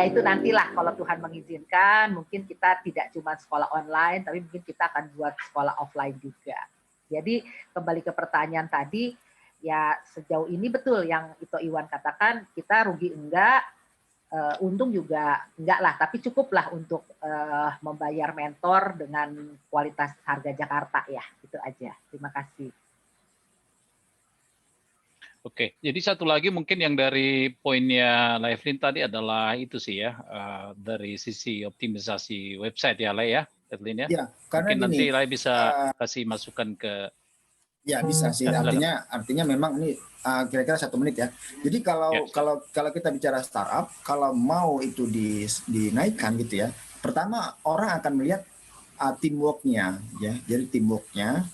itu nantilah kalau Tuhan mengizinkan, mungkin kita tidak cuma sekolah online, tapi mungkin kita akan buat sekolah offline juga. Jadi kembali ke pertanyaan tadi, ya sejauh ini betul yang Ito Iwan katakan, kita rugi enggak, untung juga enggak lah, tapi cukuplah untuk membayar mentor dengan kualitas harga Jakarta ya, itu aja. Terima kasih. Oke, jadi satu lagi mungkin yang dari poinnya Evelyn tadi adalah itu sih ya, dari sisi optimisasi website ya, Le ya, Evelyn ya. Ya, karena mungkin gini, nanti Le bisa kasih masukan ke. Ya bisa sih, artinya memang ini kira-kira 1 menit ya. Jadi kalau kita bicara startup, kalau mau itu dinaikkan gitu ya, pertama orang akan melihat teamwork-nya ya. Jadi teamwork-nya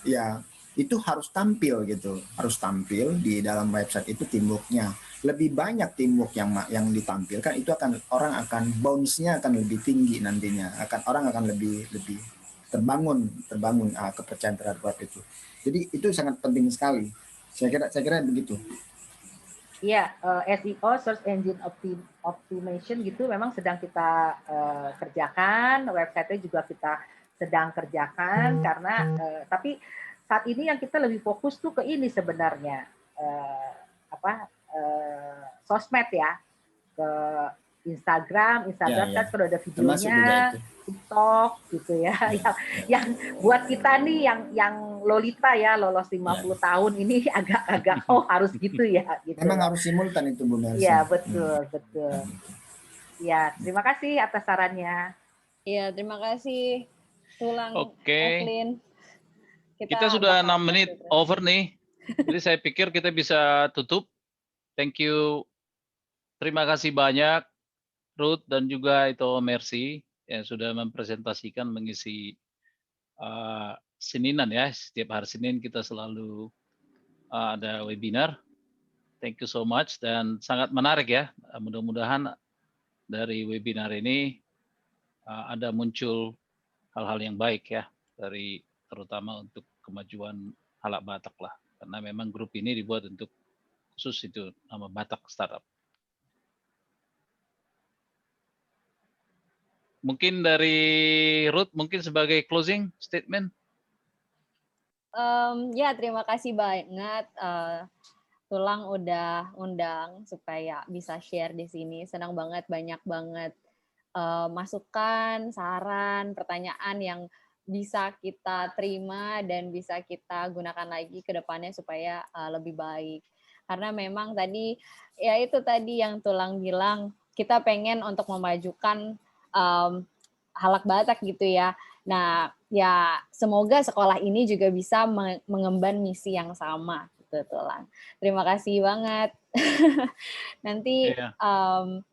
ya itu harus tampil gitu, harus tampil di dalam website itu teamwork-nya. Lebih banyak teamwork yang ditampilkan itu orang akan bounce-nya akan lebih tinggi nantinya, orang akan lebih terbangun kepercayaan terhadap itu. Jadi itu sangat penting sekali. Saya kira begitu. Iya, SEO Search Engine Optimization gitu memang sedang kita kerjakan, website-nya juga kita sedang kerjakan karena tapi saat ini yang kita lebih fokus tuh ke ini sebenarnya sosmed ya, ke Instagram kan sudah ada videonya, TikTok gitu ya, yang buat kita nih yang Lolita ya lolos 50 tahun ini agak harus gitu ya. Gitu. Memang harus simultan itu Bu Mercy. Iya betul. Ya terima kasih atas sarannya. Iya terima kasih Tulang. Evelyn. Kita sudah 6 menit over nih, jadi saya pikir kita bisa tutup. Thank you, terima kasih banyak Ruth dan juga itu Mercy yang sudah mempresentasikan mengisi Seninan ya. Setiap hari Senin kita selalu ada webinar. Thank you so much dan sangat menarik ya. Mudah-mudahan dari webinar ini ada muncul hal-hal yang baik ya dari terutama untuk kemajuan Halak Batak lah. Karena memang grup ini dibuat untuk khusus itu nama Batak Startup. Mungkin dari Ruth, mungkin sebagai closing statement. Ya, terima kasih banget Tulang udah undang supaya bisa share di sini. Senang banget, banyak banget masukan, saran, pertanyaan yang bisa kita terima dan bisa kita gunakan lagi ke depannya supaya lebih baik. Karena memang tadi, ya itu tadi yang Tulang bilang, kita pengen untuk memajukan Halak Batak gitu ya. Nah, ya semoga sekolah ini juga bisa mengemban misi yang sama gitu Tulang. Terima kasih banget. Nanti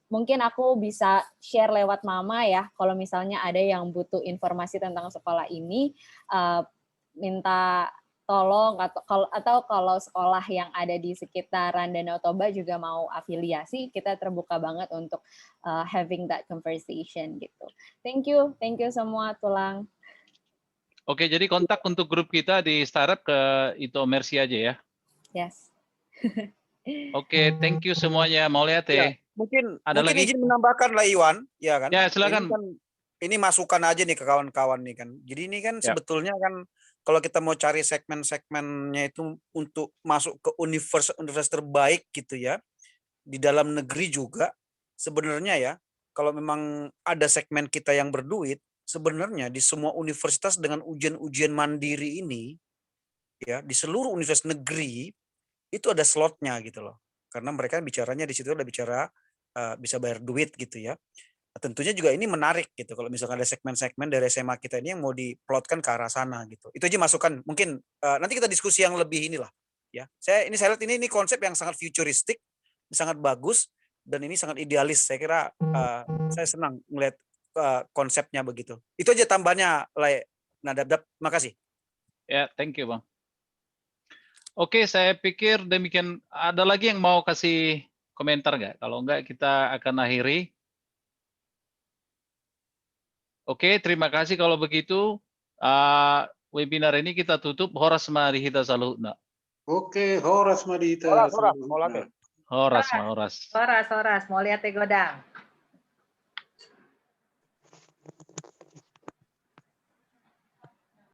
mungkin aku bisa share lewat Mama ya. Kalau misalnya ada yang butuh informasi tentang sekolah ini, minta tolong atau kalau sekolah yang ada di sekitaran Danau Toba juga mau afiliasi, kita terbuka banget untuk having that conversation gitu. Thank you semua Tulang. Oke, jadi kontak untuk grup kita di startup ke Ito Mercy aja ya. Yes. Oke, thank you semuanya. Mau lihat Ya, ya? mungkin Ada lagi? izin menambahkan lah Iwan, ya kan? Ya, silakan. Ini masukan aja nih ke kawan-kawan nih kan. Jadi ini kan Ya. sebetulnya kan kalau kita mau cari segmen-segmennya itu untuk masuk ke universitas terbaik gitu ya, di dalam negeri juga sebenarnya ya, kalau memang ada segmen kita yang berduit, sebenarnya di semua universitas dengan ujian-ujian mandiri ini, ya di seluruh universitas negeri itu ada slotnya gitu loh. Karena mereka bicaranya di situ ada bicara bisa bayar duit gitu ya. Nah, tentunya juga ini menarik gitu kalau misalkan ada segmen-segmen dari SMA kita ini yang mau diplotkan ke arah sana gitu. Itu aja masukan. Mungkin nanti kita diskusi yang lebih inilah ya. Saya lihat ini konsep yang sangat futuristik, sangat bagus dan ini sangat idealis. Saya kira saya senang melihat konsepnya begitu. Itu aja tambahnya, Nadab. Makasih. Ya, thank you, Bang. Oke, saya pikir demikian. Ada lagi yang mau kasih komentar nggak? Kalau nggak, kita akan akhiri. Oke, terima kasih kalau begitu. Webinar ini kita tutup. Horas marihita salutna. Oke, horas madita. Horas. Horas. Horas, mau lihat Godang.